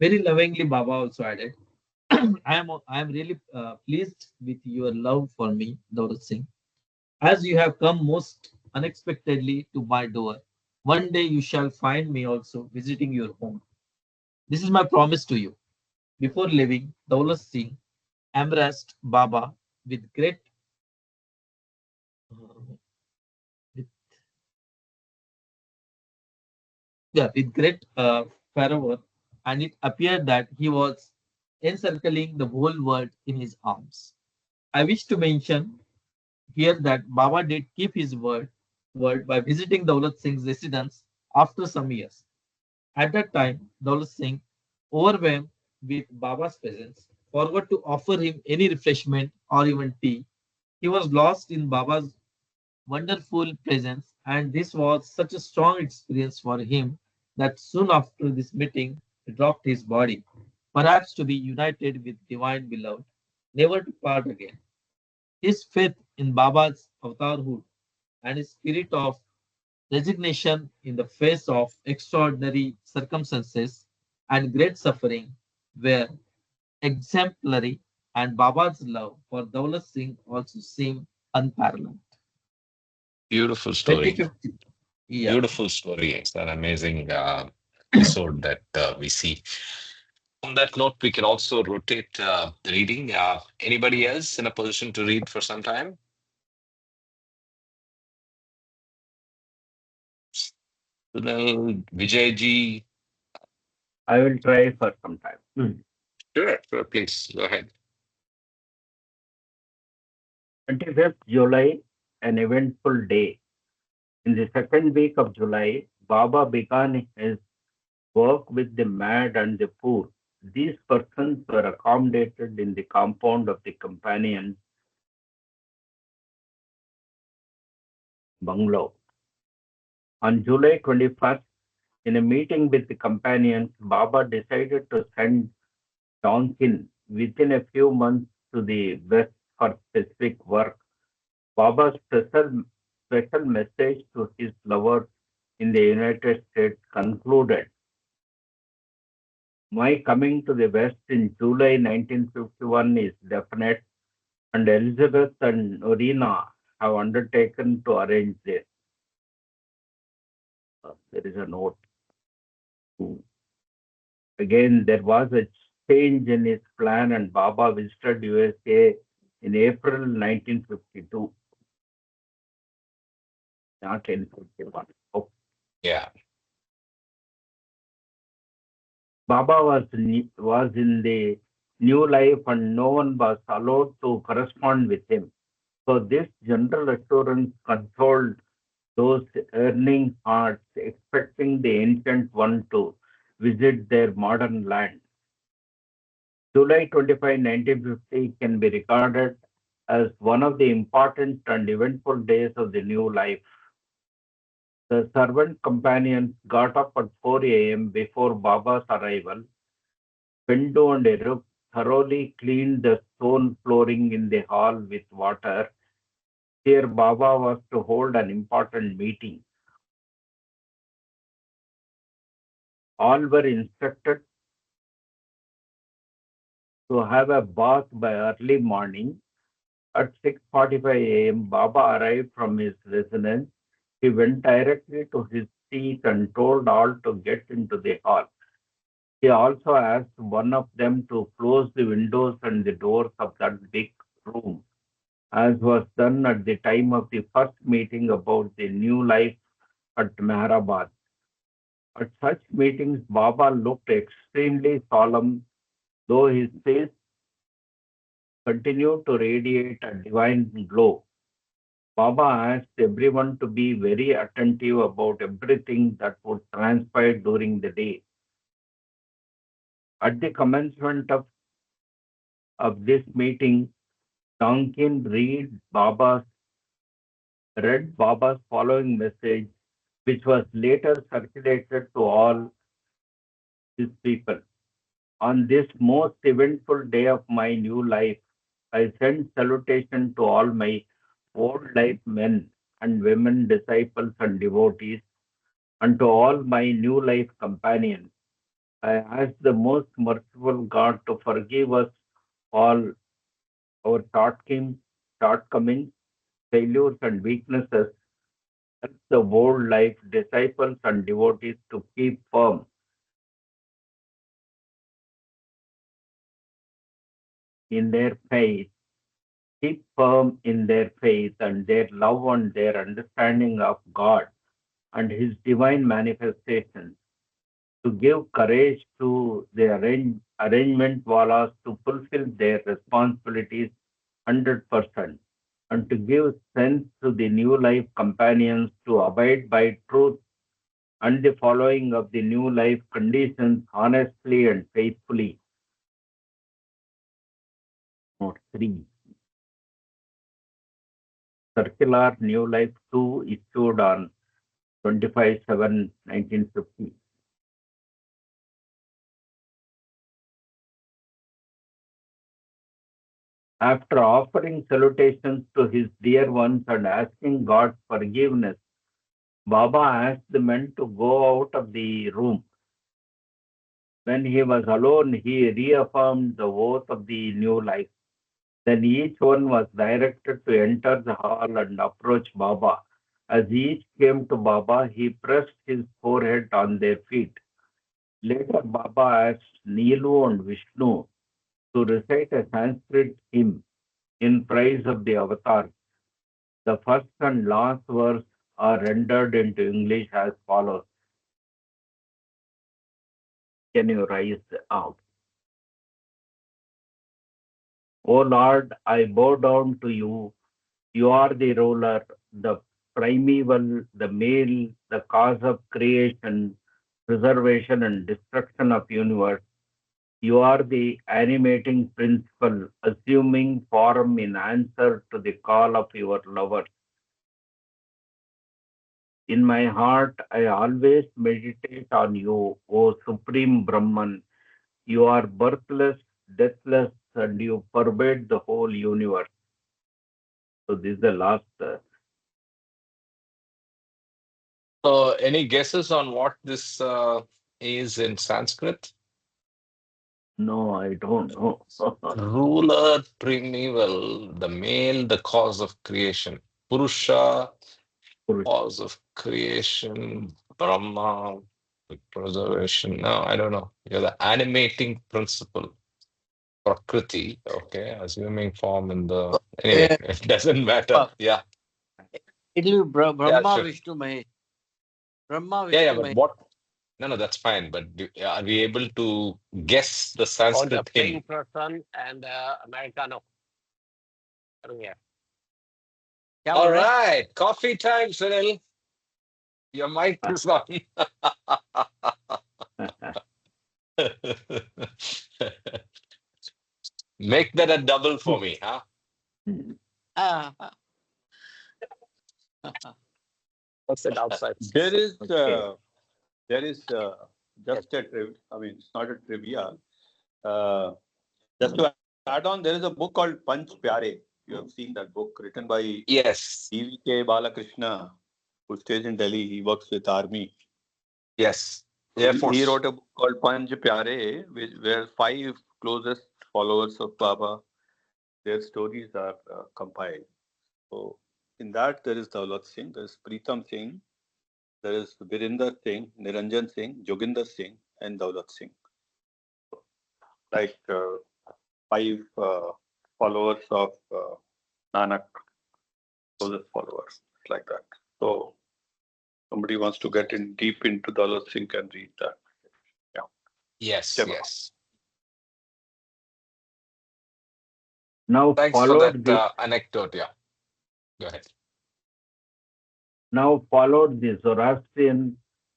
Very lovingly, Baba also added, I am really pleased with your love for me, Daulat Singh. As you have come most unexpectedly to my door, one day you shall find me also visiting your home. This is my promise to you. Before leaving, Daulat Singh embraced Baba with with, with great fervor, and it appeared that he was encircling the whole world in his arms. I wish to mention here that Baba did keep his word by visiting Daulat Singh's residence after some years. At that time, Daulat Singh, overwhelmed with Baba's presence, forgot to offer him any refreshment or even tea. He was lost in Baba's wonderful presence, and this was such a strong experience for him that soon after this meeting, he dropped his body, perhaps to be united with divine beloved, never to part again. His faith in Baba's avatarhood and his spirit of resignation in the face of extraordinary circumstances and great suffering were exemplary, and Baba's love for Daulat Singh also seemed unparalleled. Beautiful story. 2050. Yeah. Beautiful story. It's an amazing episode that we see. On that note, we can also rotate the reading. Anybody else in a position to read for some time? Sunil, Vijay ji. I will try for some time. Sure, please go ahead. 25th July, an eventful day. In the second week of July, Baba began his work with the mad and the poor. These persons were accommodated in the compound of the companion bungalow. On July 21st, in a meeting with the companions, Baba decided to send Tonkin within a few months to the West for specific work. Baba's special message to his lovers in the United States concluded, "My coming to the West in July 1951 is definite, and Elizabeth and Norina have undertaken to arrange this." There is a note. Again, there was a change in his plan, and Baba visited USA in April 1952, not in 51. Oh, Yeah. Baba was in the new life, and no one was allowed to correspond with him. So this general assurance consoled those earning hearts, expecting the ancient one to visit their modern land. July 25, 1950 can be regarded as one of the important and eventful days of the new life. The servant companions got up at 4 a.m. before Baba's arrival. Pindu and Erup thoroughly cleaned the stone flooring in the hall with water. Here Baba was to hold an important meeting. All were instructed to have a bath by early morning. At 6:45 a.m., Baba arrived from his residence. He went directly to his seat and told all to get into the hall. He also asked one of them to close the windows and the doors of that big room, as was done at the time of the first meeting about the new life at Mehrabad. At such meetings, Baba looked extremely solemn, though his face continued to radiate a divine glow. Baba asked everyone to be very attentive about everything that would transpire during the day. At the commencement of this meeting, Tonkin read Baba's following message, which was later circulated to all his people. On this most eventful day of my new life, I send salutation to all my old life men and women, disciples and devotees, and to all my new life companions. I ask the most merciful God to forgive us all our shortcomings, failures, and weaknesses. Help the old life disciples and devotees to keep firm in their faith, keep firm in their faith and their love and their understanding of God and His divine manifestations, to give courage to the arrangement wallahs to fulfill their responsibilities 100%, and to give strength to the new life companions to abide by truth and the following of the new life conditions honestly and faithfully. Note 3. Circular New Life 2 issued on 25/7/1950. After offering salutations to his dear ones and asking God's forgiveness, Baba asked the men to go out of the room. When he was alone, he reaffirmed the oath of the new life. Then each one was directed to enter the hall and approach Baba. As each came to Baba, he pressed his forehead on their feet. Later, Baba asked Neelu and Vishnu to recite a Sanskrit hymn in praise of the avatar. The first and last verse are rendered into English as follows. Can you rise out? O Lord, I bow down to you. You are the ruler, the primeval, the male, the cause of creation, preservation, and destruction of universe. You are the animating principle, assuming form in answer to the call of your lover. In my heart, I always meditate on you, O Supreme Brahman. You are birthless, deathless, and you pervade the whole universe. So this is the last. So, any guesses on what this is in Sanskrit? No, I don't know. Ruler, primeval, the male, the cause of creation. Purusha, cause of creation. Brahma, the preservation. No, I don't know. You're the animating principle. Prakriti, okay, assuming form in the. Anyway, Uh, it doesn't matter. Yeah, It'll be yeah, Brahma, sure. Vishnu, Mahesh. Brahma, Yeah, yeah, Vishnu, but Mahesh. what? No, no, that's fine. But are we able to guess the Or the Sanskrit hymn? playing person and Americano. Yeah. क्या All बोल रहे हैं? right, coffee time, Sunil. Your mic is on. Make that a double for me, huh? Ah, ah, What's it outside? There is Okay. there is just a I mean, it's not a trivia. Uh, just to add on, there is a book called Panch Pyare. You have seen that book written by Yes, EVK Balakrishna, who stays in Delhi. He works with army. yes. So Air he Force. wrote a book called Panch Pyare, which where five closest followers of Baba, their stories are compiled. So in that there is Daulat Singh, there is Pritam Singh, there is Virinder Singh, Niranjan Singh, Joginder Singh, and Daulat Singh. Like five followers of Nanak, closest followers, like that. So somebody wants to get in deep into Daulat Singh can read that. Yeah. Yes, Jai Baba. yes. Now Thanks for that followed the anecdote. Yeah, go ahead. now followed the Zoroastrian,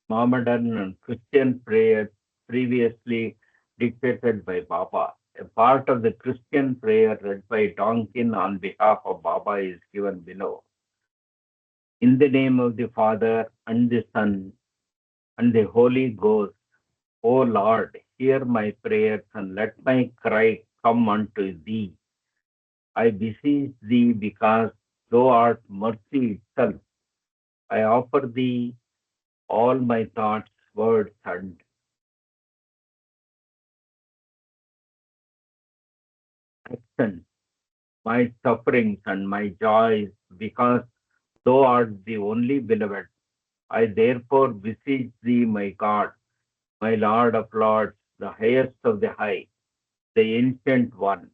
Mohammedan, and Christian prayers previously dictated by Baba. A part of the Christian prayer read by Tonkin on behalf of Baba is given below. In the name of the Father and the Son and the Holy Ghost, O Lord, hear my prayers and let my cry come unto thee. I beseech thee because thou art mercy itself. I offer thee all my thoughts, words, and actions, my sufferings and my joys, because thou art the only beloved. I therefore beseech thee, my God, my Lord of Lords, the highest of the high, the ancient one,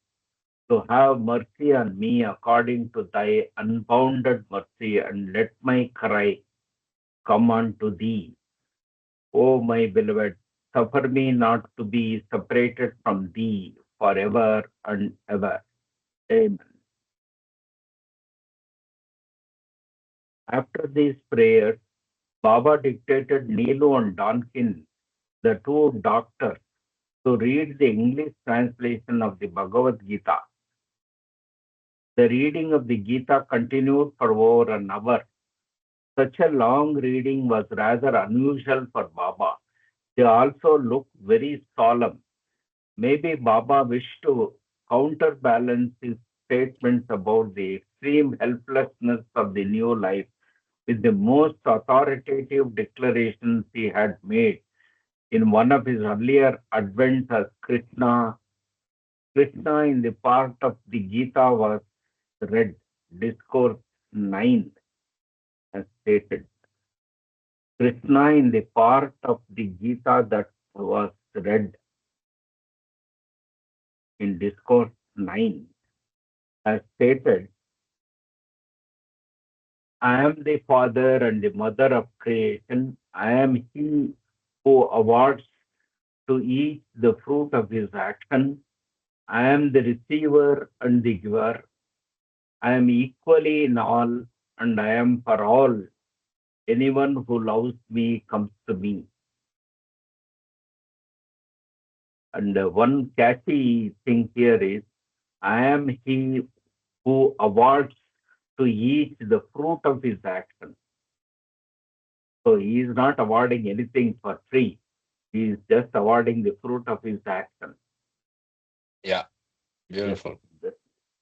to have mercy on me according to thy unbounded mercy, and let my cry come unto thee. O my beloved, suffer me not to be separated from thee forever and ever. Amen. After these prayers, Baba dictated Neelu and Donkin, the two doctors, to read the English translation of the Bhagavad Gita. The reading of the Gita continued for over an hour. Such a long reading was rather unusual for Baba. They also looked very solemn. Maybe Baba wished to counterbalance his statements about the extreme helplessness of the new life with the most authoritative declarations he had made In one of his earlier advents as Krishna in the part of the Gita was read. Discourse 9 as stated. Krishna in the part of the Gita that was read in Discourse 9 as stated, I am the father and the mother of creation. I am he who awards to each the fruit of his action. I am the receiver and the giver. I am equally in all and I am for all. Anyone who loves me comes to me. And one catchy thing here is, I am he who awards to each the fruit of his action. So he is not awarding anything for free. He is just awarding the fruit of his action. Yeah, Yes. beautiful.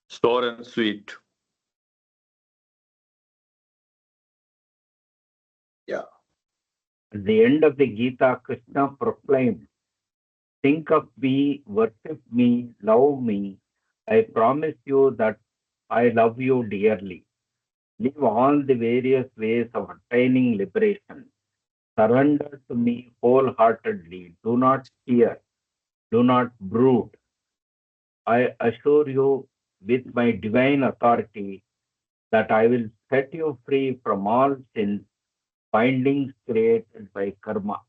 Sour and sweet. Yeah. At the end of the Gita, Krishna proclaimed, think of me, worship me, love me. I promise you that I love you dearly. Leave all the various ways of attaining liberation. Surrender to me wholeheartedly. Do not fear. Do not brood. I assure you with my divine authority that I will set you free from all sins, bindings created by karma.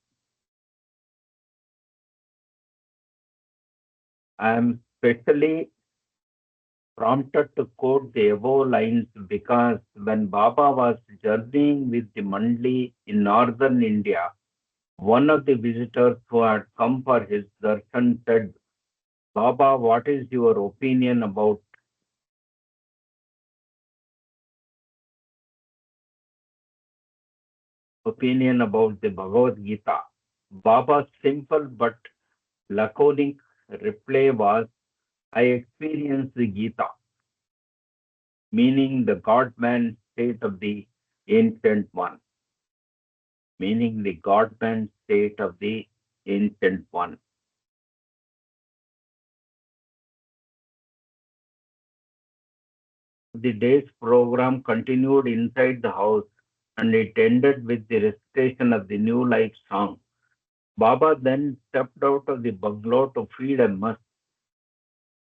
I am specially prompted to quote the above lines because when Baba was journeying with the mandali in northern India, one of the visitors who had come for his darshan said, Baba, what is your opinion about the Bhagavad Gita? Baba's simple but laconic reply was, I experienced the Gita, meaning the God-man state of the ancient one, meaning the God-man state of the ancient one. The day's program continued inside the house and it ended with the recitation of the New Life song. Baba then stepped out of the bungalow to feed a must.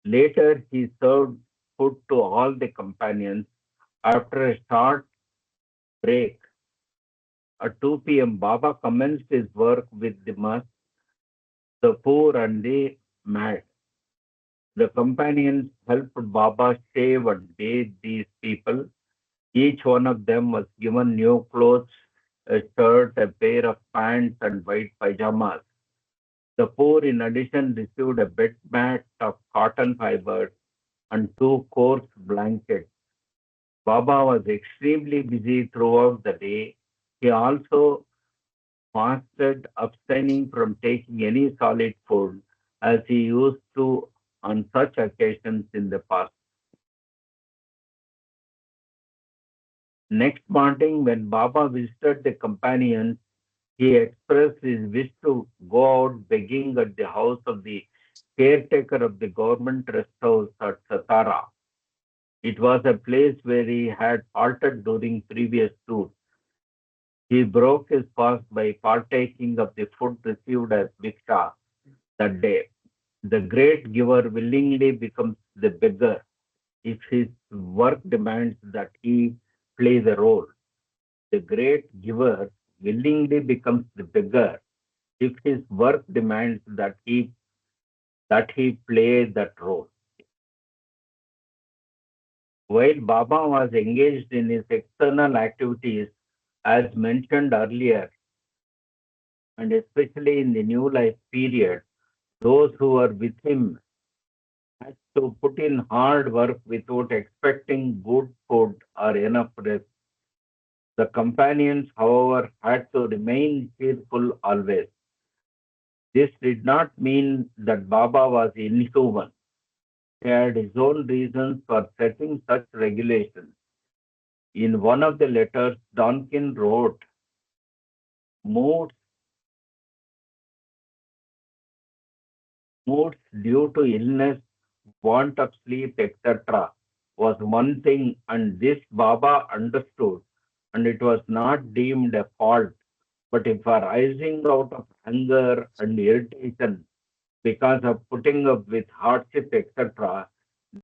Later, he served food to all the companions. After a short break at 2 p.m., Baba commenced his work with the must, the poor, and the mad. The companions helped Baba shave and bathe these people. Each one of them was given new clothes, a shirt, a pair of pants, and white pajamas. The poor, in addition, received a bed mat of cotton fibers and two coarse blankets. Baba was extremely busy throughout the day. He also fasted, abstaining from taking any solid food, as he used to on such occasions in the past. Next morning, when Baba visited the companions, he expressed his wish to go out begging at the house of the caretaker of the government rest house at Satara. It was a place where he had halted during previous tours. He broke his fast by partaking of the food received as bhiksha that day. The great giver willingly becomes the beggar if his work demands that he play the role. The great giver willingly becomes the beggar if his work demands that he play that role. While Baba was engaged in his external activities, as mentioned earlier, and especially in the New Life period, those who were with him had to put in hard work without expecting good food or enough rest. The companions, however, had to remain cheerful always. This did not mean that Baba was inhuman. He had his own reasons for setting such regulations. In one of the letters, Donkin wrote, moods moods due to illness, want of sleep, etc., was one thing, and this Baba understood, and it was not deemed a fault. But if arising out of anger and irritation because of putting up with hardship, etc.,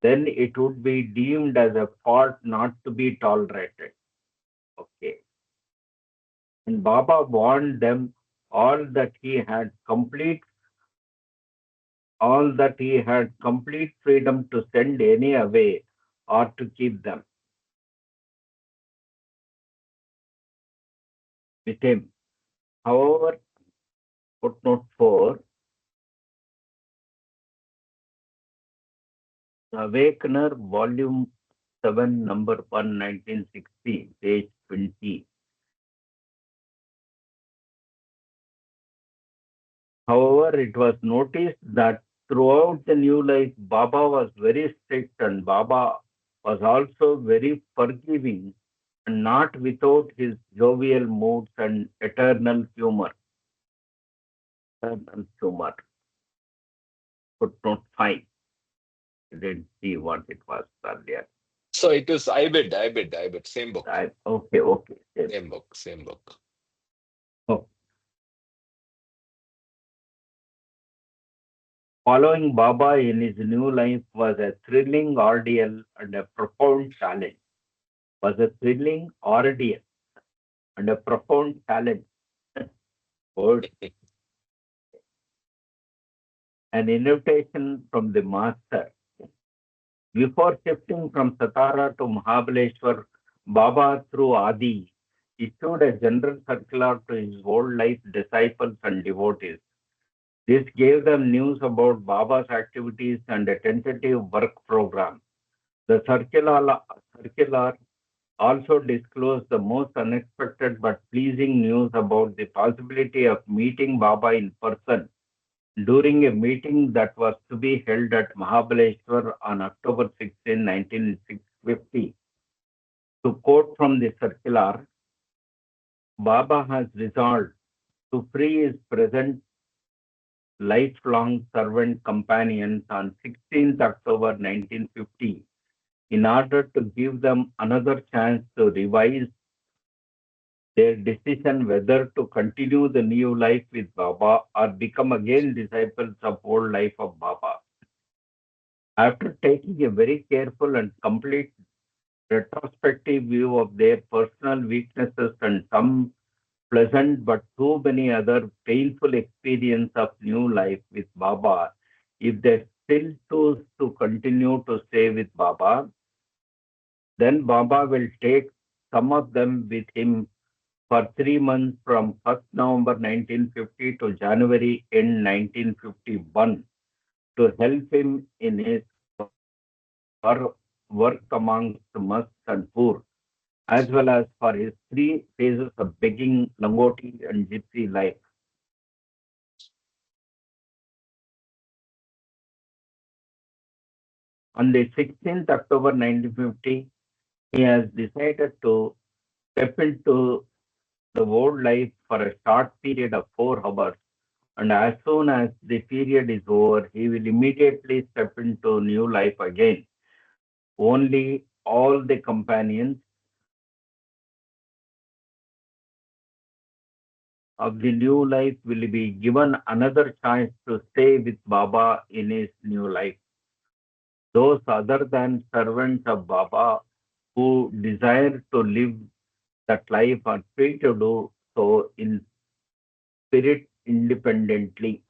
then it would be deemed as a fault not to be tolerated. Okay. And Baba warned them all that he had complete freedom to send any away or to keep them with him. However, footnote 4, The Awakener, Volume 7, Number 1, 1960, page 20. However, it was noticed that throughout the new life, Baba was very strict and Baba was also very forgiving and not without his jovial moods and eternal humor. Eternal humor. Footnote 5. I didn't see what it was earlier. So it is I bid, same book. Okay, okay. Same book, same book. Oh. Following Baba in his new life was a thrilling ordeal and a profound challenge. Was a thrilling ordeal and a profound challenge. Word. An invitation from the master. Before shifting from Satara to Mahabaleshwar, Baba through Adi issued a general circular to his whole life disciples and devotees. This gave them news about Baba's activities and a tentative work program. The circular also disclosed the most unexpected but pleasing news about the possibility of meeting Baba in person during a meeting that was to be held at Mahabaleshwar on October 16, 1950. To quote from the circular, Baba has resolved to free his present lifelong servant companions on 16th October 1950 in order to give them another chance to revise their decision whether to continue the new life with Baba or become again disciples of old life of Baba. After taking a very careful and complete retrospective view of their personal weaknesses and some pleasant but too many other painful experience of new life with Baba, if they still choose to continue to stay with Baba, then Baba will take some of them with him for 3 months from 1st November 1950 to January end 1951 to help him in his work amongst the must and poor, as well as for his 3 phases of begging, Langoti, and gypsy life. On the 16th October 1950, he has decided to step into the old life for a short period of 4 hours, and as soon as the period is over, he will immediately step into new life again. Only all the companions of the new life will be given another chance to stay with Baba in his new life. Those other than servants of Baba who desire to live that life are free to do so in spirit independently.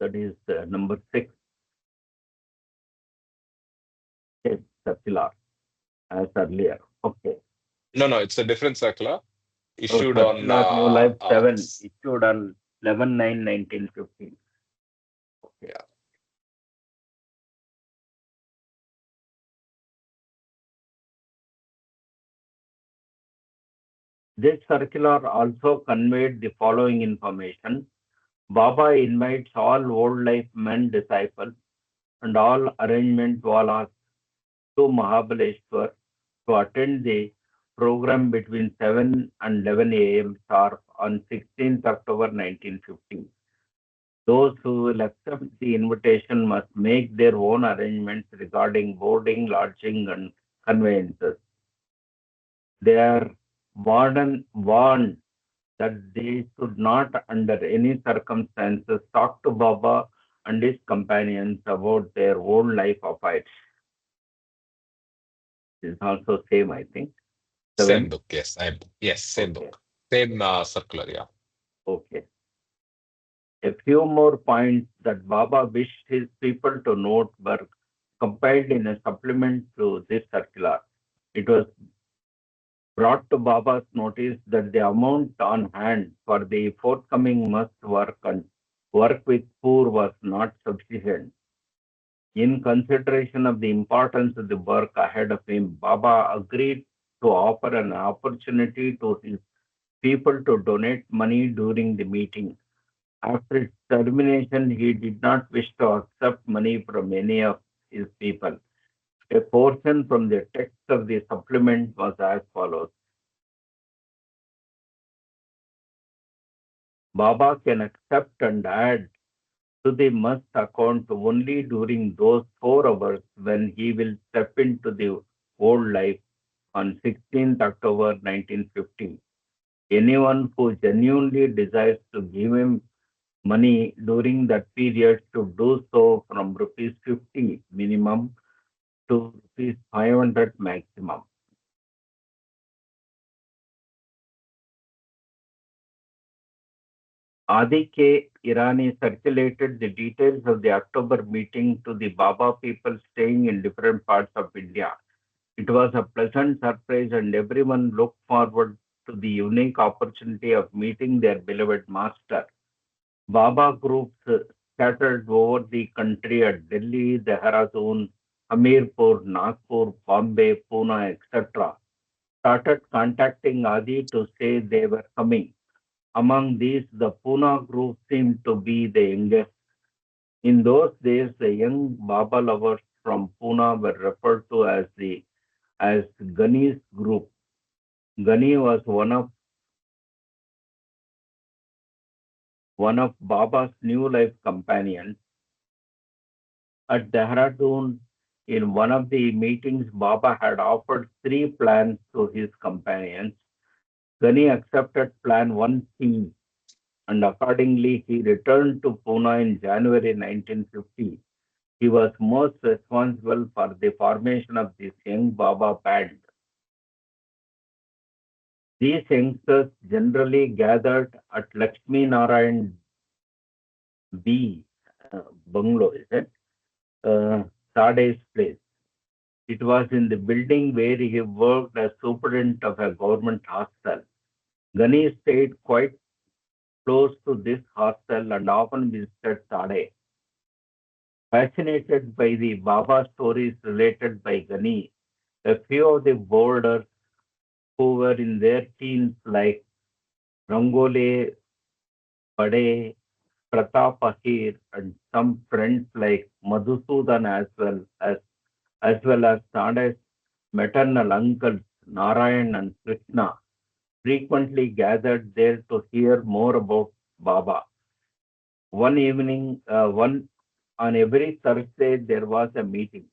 That is number 6, circular, as earlier. Okay. No, it's a different circular So issued on circular New Life 7, issued on 11/9/1950. Okay. yeah. This circular also conveyed the following information. Baba invites all old life men disciples and all arrangement walas to Mahabaleshwar to attend the program between 7 and 11 a.m. sharp on 16th October 1950. Those who will accept the invitation must make their own arrangements regarding boarding, lodging, and conveyances. They are warned that they should not, under any circumstances, talk to Baba and his companions about their own life affairs. This is also same, I think. Same Seven. book, yes. Yes, same Okay. book. Same circular, yeah. Okay. A few more points that Baba wished his people to note were compiled in a supplement to this circular. It was brought to Baba's notice that the amount on hand for the forthcoming must work and work with poor was not sufficient. In consideration of the importance of the work ahead of him, Baba agreed to offer an opportunity to his people to donate money during the meeting. After its termination, he did not wish to accept money from any of his people. A portion from the text of the supplement was as follows. Baba can accept and add to the must account only during those 4 hours when he will step into the old life on 16th October 1950. Anyone who genuinely desires to give him money during that period should do so from rupees 50 minimum to rupees 500 maximum. Adi K. Irani circulated the details of the October meeting to the Baba people staying in different parts of India. It was a pleasant surprise and everyone looked forward to the unique opportunity of meeting their beloved master. Baba groups scattered over the country at Delhi, Dehradun, Hamirpur, Nagpur, Bombay, Pune, etc. started contacting Adi to say they were coming. Among these, the Pune group seemed to be the youngest. In those days, the young Baba lovers from Pune were referred to as Gani's group. Gani was one of Baba's new life companions. At Dehradun, in one of the meetings, Baba had offered 3 plans to his companions. Gani accepted plan 1C and accordingly he returned to Pune in January 1950. He was most responsible for the formation of this young Baba band. These youngsters generally gathered at Lakshmi Narayan B. Bungalow, is it? Sade's place. It was in the building where he worked as superintendent of a government hostel. Gani stayed quite close to this hostel and often visited Sade. Fascinated by the Baba stories related by Gani, a few of the boarders who were in their teens like Rangole, Bade, Pratap Ahir, and some friends like Madhusudan as well as Sade's maternal uncles Narayan and Krishna frequently gathered there to hear more about Baba. One evening, one on every Thursday, there was a meeting.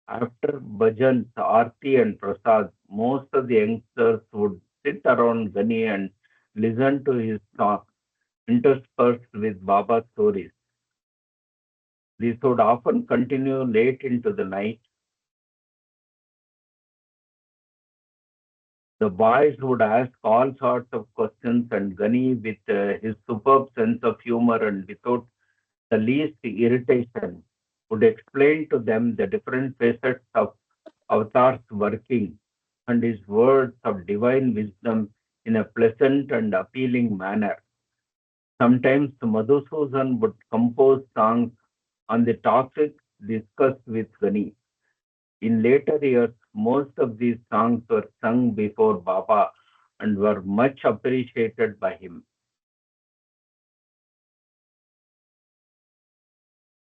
After bhajans, aarti, and prasad, most of the youngsters would sit around Gani and listen to his talk, interspersed with Baba stories. This would often continue late into the night. The boys would ask all sorts of questions, and Gani, with his superb sense of humor and without the least irritation, would explain to them the different facets of Avatar's working and his words of divine wisdom in a pleasant and appealing manner. Sometimes Madhusudan would compose songs on the topics discussed with Gani. In later years, most of these songs were sung before Baba and were much appreciated by him.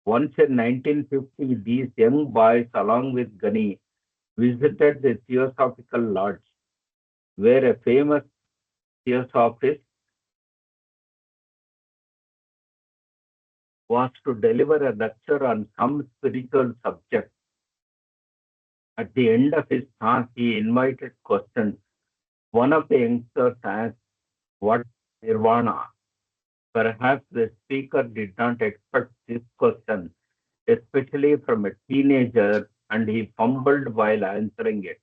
Once in 1950, these young boys, along with Gani, visited the Theosophical Lodge, where a famous theosophist was to deliver a lecture on some spiritual subject. At the end of his talk, he invited questions. One of the youngsters asked, "What is nirvana?" Perhaps the speaker did not expect this question, especially from a teenager, and he fumbled while answering it.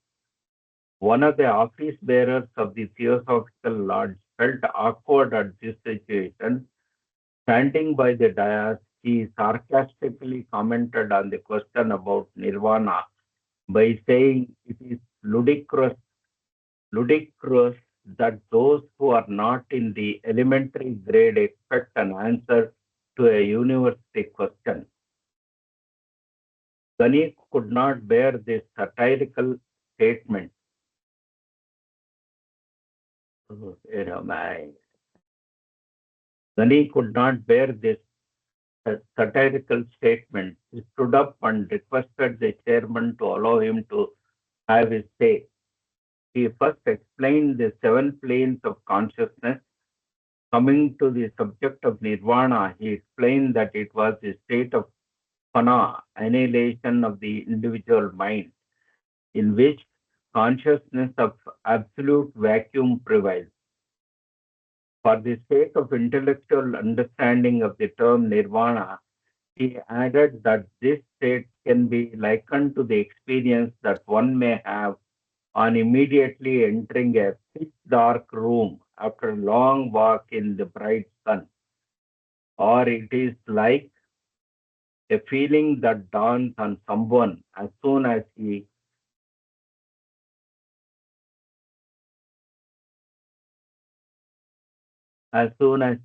One of the office bearers of the Theosophical Lodge felt awkward at this situation. Standing by the dais, he sarcastically commented on the question about nirvana by saying it is ludicrous that those who are not in the elementary grade expect an answer to a university question. Ghani could not bear this satirical statement. My Ghani could not bear this satirical statement. He stood up and requested the chairman to allow him to have his say. He first explained the seven planes of consciousness. Coming to the subject of nirvana, he explained that it was the state of fana, annihilation of the individual mind, in which consciousness of absolute vacuum prevails. For the sake of intellectual understanding of the term nirvana, he added that this state can be likened to the experience that one may have on immediately entering a pitch dark room after a long walk in the bright sun. Or it is like a feeling that dawns on someone as soon as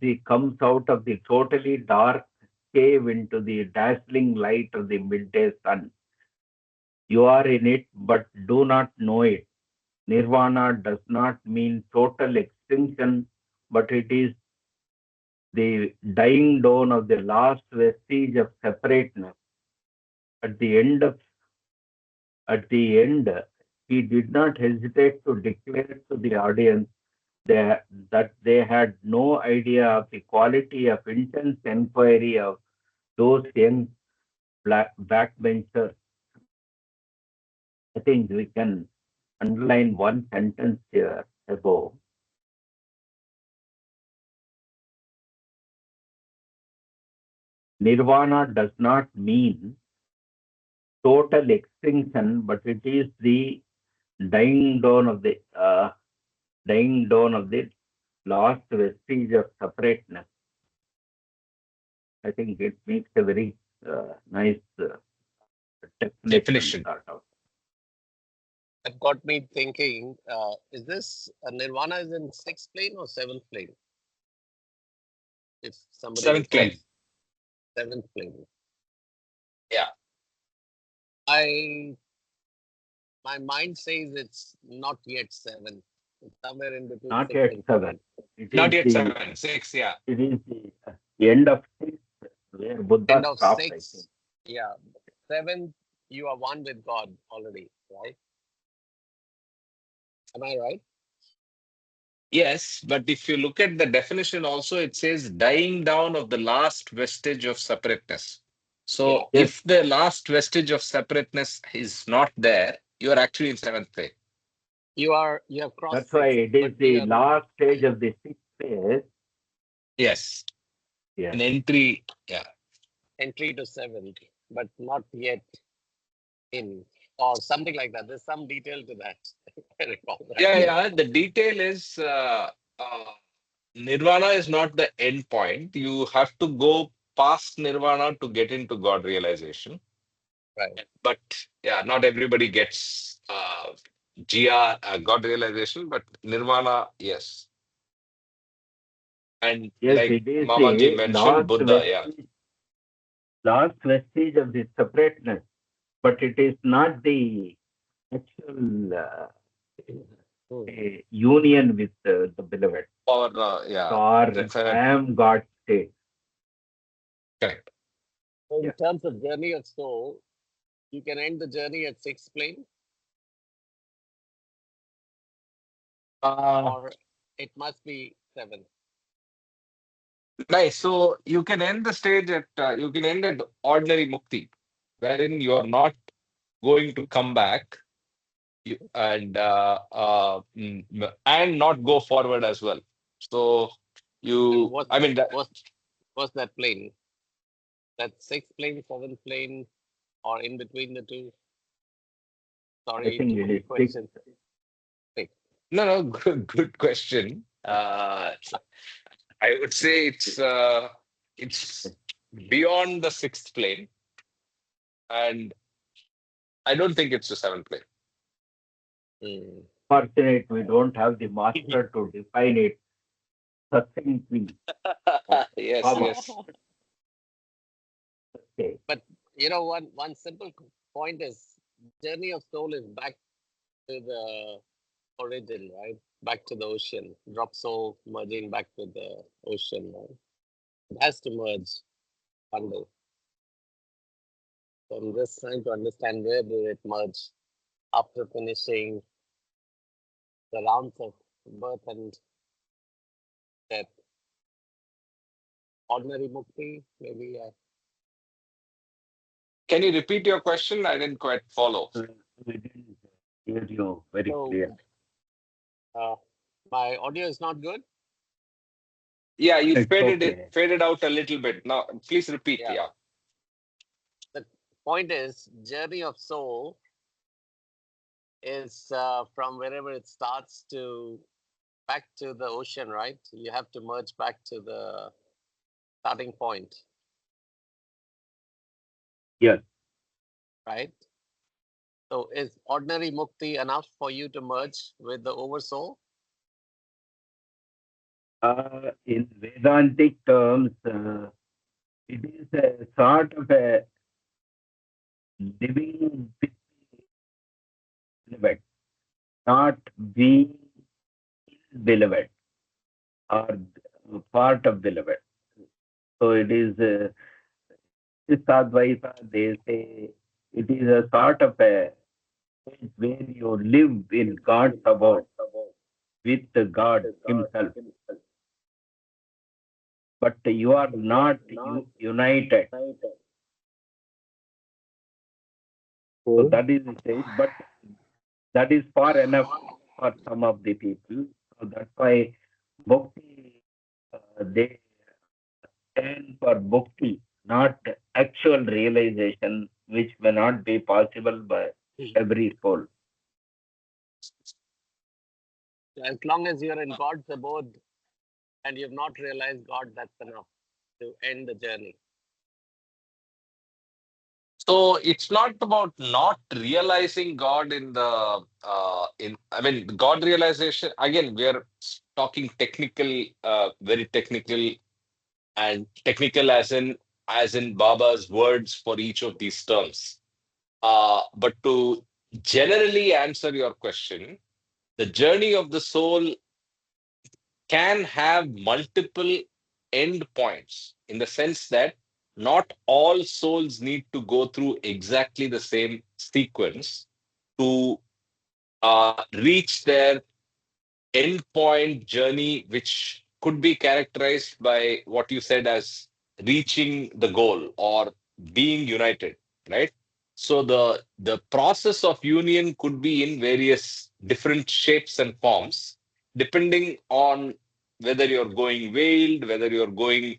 he comes out of the totally dark cave into the dazzling light of the midday sun. You are in it but do not know it. Nirvana does not mean total extinction, but it is the dying down of the last vestige of separateness. At the end of at the end, he did not hesitate to declare to the audience that they had no idea of the quality of intense inquiry of those young backbenchers. I think we can underline one sentence here above. Nirvana does not mean total extinction, but it is the dying down of the last vestige of separateness. I think it makes a very nice definition Definition. sort of. That got me thinking, is this Nirvana is in sixth plane or seventh plane? If somebody Seventh plane. recalls, seventh plane. Yeah. My mind says it's not yet seven. It's somewhere in between Not six yet and seven. It Not is yet the 7, 6, yeah. it is the end of six where Buddha end of stopped. I think. six. Yeah. Seventh, you are one with God already, right? Am I right? Yes, but if you look at the definition also, it says dying down of the last vestige of separateness. Yeah. So Yes, if the last vestige of separateness is not there, you are actually in seventh plane. You have crossed that's why six, it is but the you are last stage of the sixth phase. Yes. Yes. An entry. Yeah. entry to seventh, but not yet in, or something like that. There's some detail to that. I recall that. Yeah, Yes. yeah. The detail is nirvana is not the end point. You have to go past nirvana to get into God realization. Right. But yeah, not everybody gets God realization, but nirvana, yes. And Yes, like it is Mamaji the mentioned, Buddha, yeah. last vestige of the separateness, but it is not the actual Hmm. union with the beloved Or yeah, or I infinite, am God state. correct. So in Yeah. terms of journey of soul, you can end the journey at sixth plane, Uh, or it must be seventh. Nice. So you can end the stage at you can end at ordinary mukti, wherein you are not going to come back and not go forward as well. So And you, what I mean, that, was that plane? That sixth plane, seventh plane, or in between the two? I Sorry, think too it many is six. questions. Six. no, no, good question. I would say it's beyond the sixth plane, and I don't think it's the seventh plane. Hmm. Fortunate we don't have the master to define it succinctly. Yes, Baba, yes. okay. But one simple point is journey of soul is back to the origin, right? Back to the ocean. Drop soul merging back with the ocean, right? It has to merge one day. So I'm just trying to understand where did it merge after finishing the rounds of birth and death. Ordinary mukti, maybe. Can you repeat your question? I didn't quite follow. We didn't hear you very So clear. uh, my audio is not good. Yeah, you It's okay. faded out a little bit. Now, please repeat. Yeah. Yeah. The point is, journey of soul is from wherever it starts to back to the ocean, right? You have to merge back to the starting point, Yes. right? So is ordinary mukti enough for you to merge with the oversoul? In Vedantic terms, it is a sort of a living with beloved, not being beloved or part of beloved. So it is Advaita, they say it is a sort of a place where you live in God's abode with God Himself, but you are not united. So that is the stage, but that is far enough for some of the people. So that's why bhakti, they stand for bhakti, not actual realization, which may not be possible by every soul. As long as you're in God's abode and you've not realized God, that's enough to end the journey. So it's not about not realizing God in the in I mean God realization again we are talking technical very technical and technical as in Baba's words for each of these terms. But to generally answer your question, the journey of the soul can have multiple endpoints in the sense that not all souls need to go through exactly the same sequence to reach their endpoint journey, which could be characterized by what you said as reaching the goal or being united, right? So the process of union could be in various different shapes and forms, depending on whether you're going veiled, whether you're going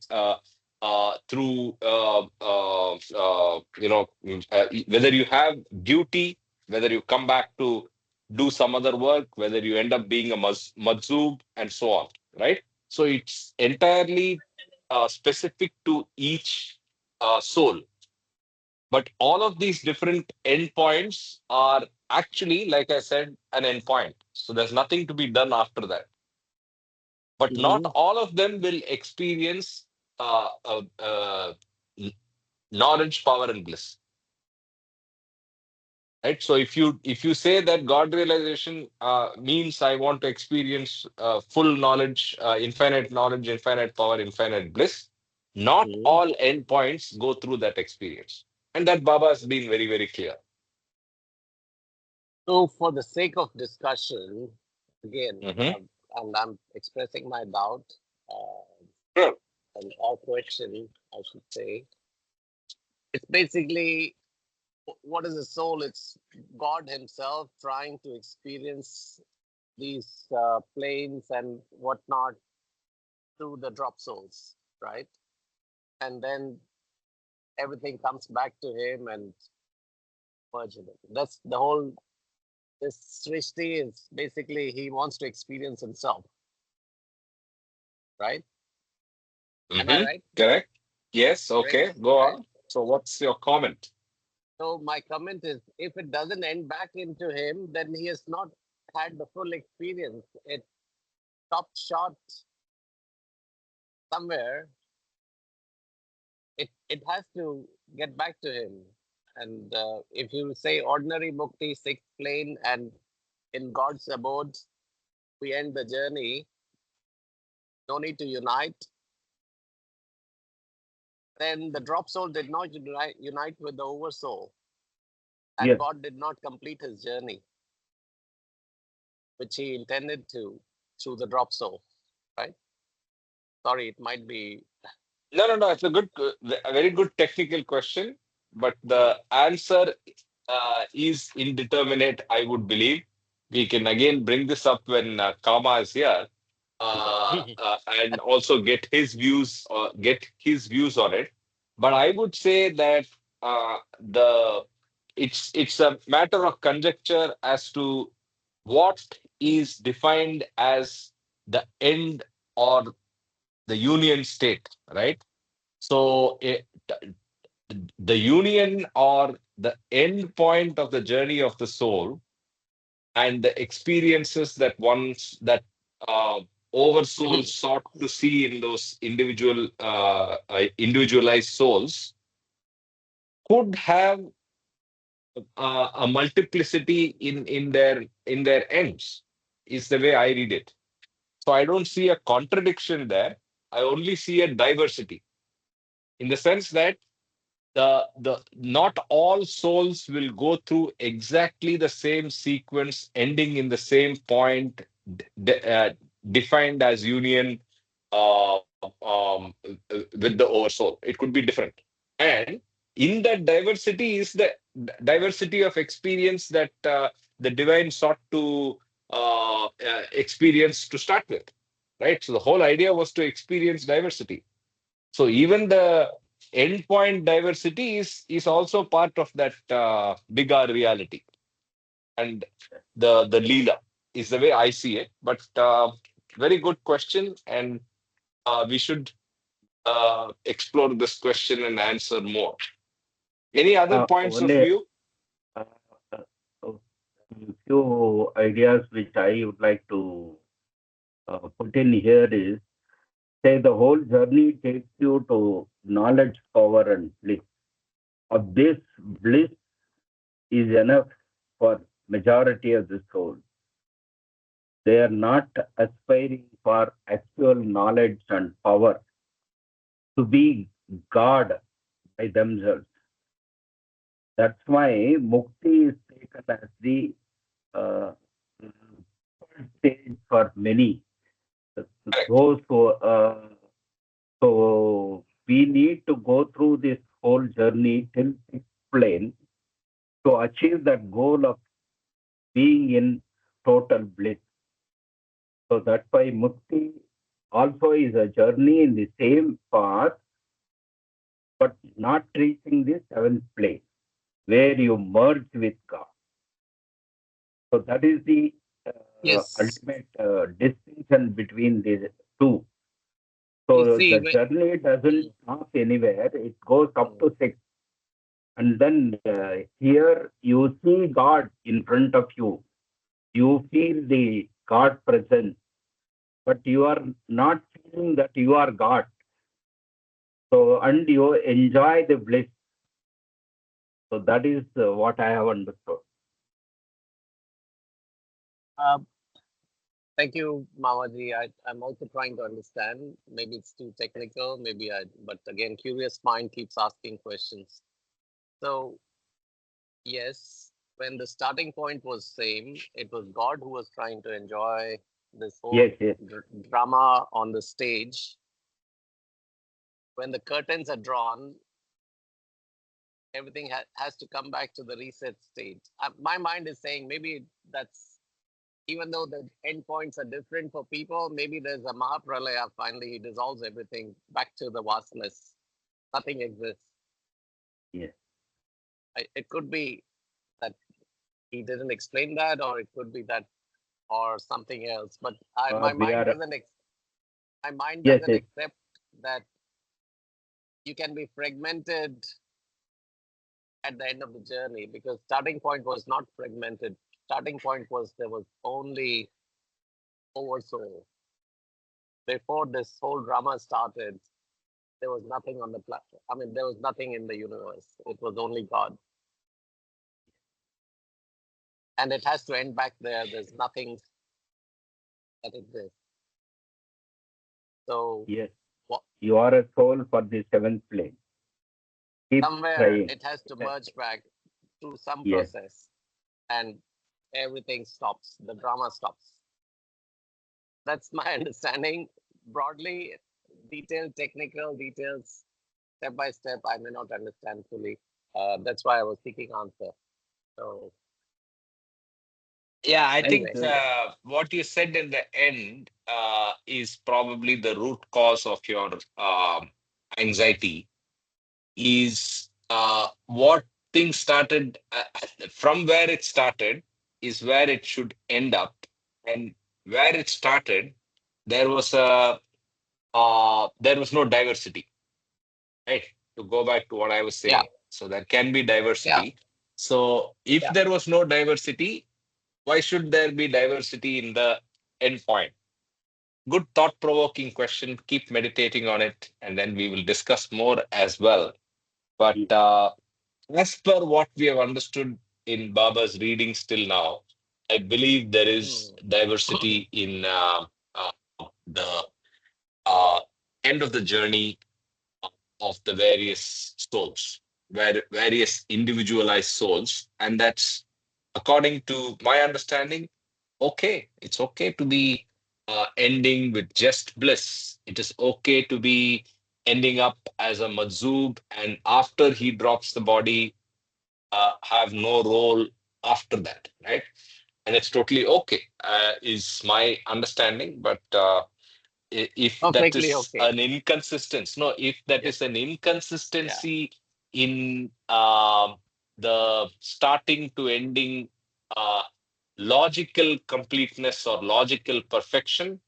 through whether you have duty, whether you come back to do some other work, whether you end up being a madzub, and so on, right? So it's entirely specific to each soul. But all of these different endpoints are actually, like I said, an endpoint. So there's nothing to be done after that. But not Mm-hmm. all of them will experience uh, uh, uh, knowledge, power, and bliss. Right. So if you say that God realization means I want to experience full knowledge, infinite power, infinite bliss, not Mm-hmm. all endpoints go through that experience, and that Baba has been very very clear. So, for the sake of discussion, again, Hmm. and I'm expressing my doubt. Uh, Sure. or question, I should say. It's basically what is the soul? It's God Himself trying to experience these planes and whatnot through the drop souls, right? And then everything comes back to Him and merge in it. That's the whole. This Srishti is basically He wants to experience Himself, right? Am I Mm-hmm. right? Correct. Yes. Great, Okay. Go right? on. So, what's your comment? So my comment is, if it doesn't end back into him, then he has not had the full experience. It stopped short somewhere. It has to get back to him. And if you say ordinary mukti, sixth plane, and in God's abode, we end the journey. No need to unite. Then the drop soul did not unite with the oversoul, and Yes. God did not complete His journey, which He intended to through the drop soul. Right? Sorry, it might be. No, no, no. It's a very good technical question, but the answer is indeterminate, I would believe. We can again bring this up when Kama is here, and also get his views on it. But I would say that the it's a matter of conjecture as to what is defined as the end or the union state, right? So the union or the end point of the journey of the soul and the experiences that uh, oversoul sought to see in those individualized souls could have a multiplicity in their ends, is the way I read it. So I don't see a contradiction there. I only see a diversity in the sense that the not all souls will go through exactly the same sequence ending in the same point, defined as union with the oversoul. It could be different, and in that diversity is the diversity of experience that the divine sought to experience to start with, right? So the whole idea was to experience diversity. So even the endpoint diversity is also part of that bigger reality, and the Leela is the way I see it. But very good question, and we should explore this question and answer more. Any other points of Only view? uh, uh, few ideas which I would like to put in here is, say the whole journey takes you to knowledge, power, and bliss. Of this, bliss is enough for majority of the soul. They are not aspiring for actual knowledge and power to be God by themselves. That's why mukti is taken as the uh, stage for many. Correct. Those who, so we need to go through this whole journey till sixth plane to achieve that goal of being in total bliss. So that's why mukti also is a journey in the same path, but not reaching the seventh plane where you merge with God. So that is the Yes. ultimate distinction between the two. You So see, the journey doesn't mm, stop anywhere; it goes up mm, to six, and then here you see God in front of you. You feel the God presence, but you are not feeling that you are God. So and you enjoy the bliss. So that is what I have understood. uh, thank you, Mamaji. I'm also trying to understand. Maybe it's too technical. But again, curious mind keeps asking questions. So yes, when the starting point was same, it was God who was trying to enjoy this whole Yes, yes, drama on the stage. when the curtains are drawn, everything has to come back to the reset state. My mind is saying maybe that's, even though the endpoints are different for people, maybe there's a Mahapralaya. Finally, he dissolves everything back to the vastness. Nothing exists. Yes. It could be that he didn't explain that, or it could be that, or something else. But my We mind are. doesn't. My mind Yes. doesn't Yes. accept that you can be fragmented at the end of the journey, because starting point was not fragmented. Starting point was there was only oversoul. Before this whole drama started, there was nothing on the platform. I mean, there was nothing in the universe. It was only God. And it has to end back there. There's nothing that exists. So Yes. what, You are a soul for the seventh plane. Keep somewhere trying. it has to merge back through some Yes. process, and everything stops. The drama stops. That's my understanding. Broadly, detailed technical details, step by step, I may not understand fully. That's why I was seeking answer. So Yeah, I think anyway, what you said in the end is probably the root cause of your anxiety. Is what things started from where it started is where it should end up, and where it started, there was there was no diversity, right? To go back to what I was yeah, saying, so there can be yeah, diversity. So if yeah. there was no diversity, why should there be diversity in the end point? Good thought-provoking question. Keep meditating on it, and then we will discuss more as well. But Yes. as per what we have understood in Baba's readings till now, I believe there is Hmm. diversity in the uh, end of the journey of the various souls, various individualized souls, and that's, according to my understanding, okay. It's okay to be ending with just bliss. It is okay to be ending up as a Majzub, and after he drops the body, have no role after that, right? And it's totally okay, is my understanding. But if that Perfectly is okay. an inconsistency, no, if that Yes. is an Yeah. inconsistency in the starting to ending uh, logical completeness or logical perfection,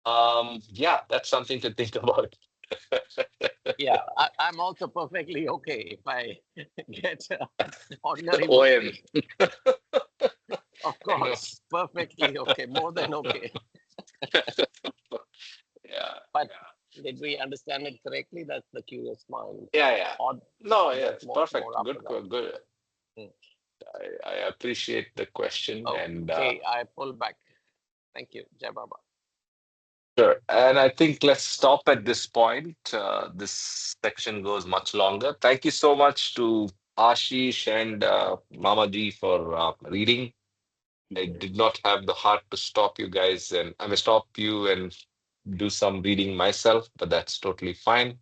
yeah, that's something to think about. Yeah. I'm also perfectly okay if I get ordinary OM. mukti. Of I know. course, perfectly okay, more than okay. Yeah, But did we understand it correctly? That's the curious mind. yeah, yeah. Or No, yeah, there's it's more perfect. after Good, that? good. Hmm. I appreciate the question, and Okay, I pull back. Thank you. Jai Baba. sure. And I think let's stop at this point. This section goes much longer. Thank you so much to Ashish and Mamaji for reading. I Yes. did not have the heart to stop you guys, and I may stop you and do some reading myself, but that's totally fine.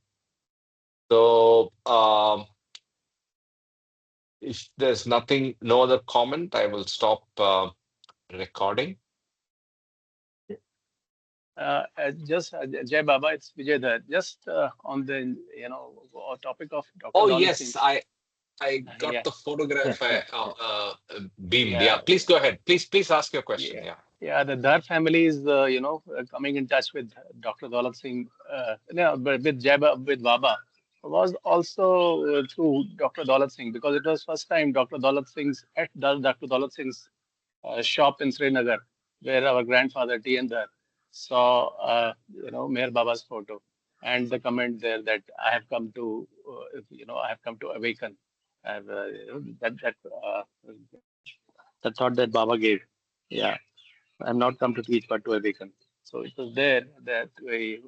So, if there's nothing, no other comment, I will stop recording. Just Jai Baba, it's Vijay there. Just on the topic of Dr. Oh Dolly yes, Singh. I got Yeah, the photograph beamed. Yeah, yeah, please go ahead. Please ask your question. yeah, Yeah. yeah. The Dar family is coming in touch with Dr. Daulat Singh. No, but with with Baba was also through Dr. Daulat Singh, because it was first time Dr. Daulat Singh's Dr. Daulat Singh's shop in Srinagar, where our grandfather T. N. Dar saw, Meher Baba's photo, and the comment there that I have come to, I have come to awaken. I have, the thought that Baba gave. Yeah, I'm not come to teach but to awaken. So it was there that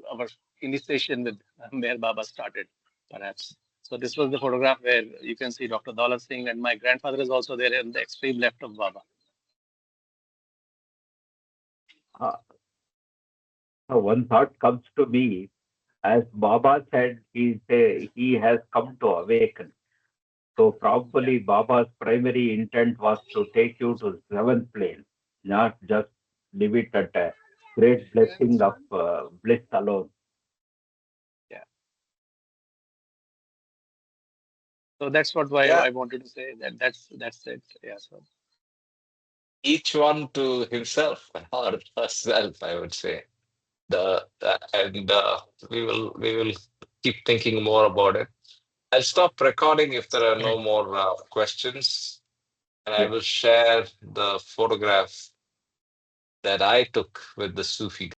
our initiation with Meher Baba started, perhaps. So this was the photograph where you can see Dr. Daulat Singh, and my grandfather is also there in the extreme left of Baba. Uh, One thought comes to me. As Baba said, he has come to awaken. So probably Baba's primary intent was to take you to seventh plane, not just leave it at a great blessing of bliss alone. Yeah. So that's what why Yeah, I wanted to say that that's it. Yeah. So each one to himself or herself, I would say. And we will keep thinking more about it. I'll stop recording if there are no correct. more questions, and I Yeah. will share the photograph that I took with the Sufi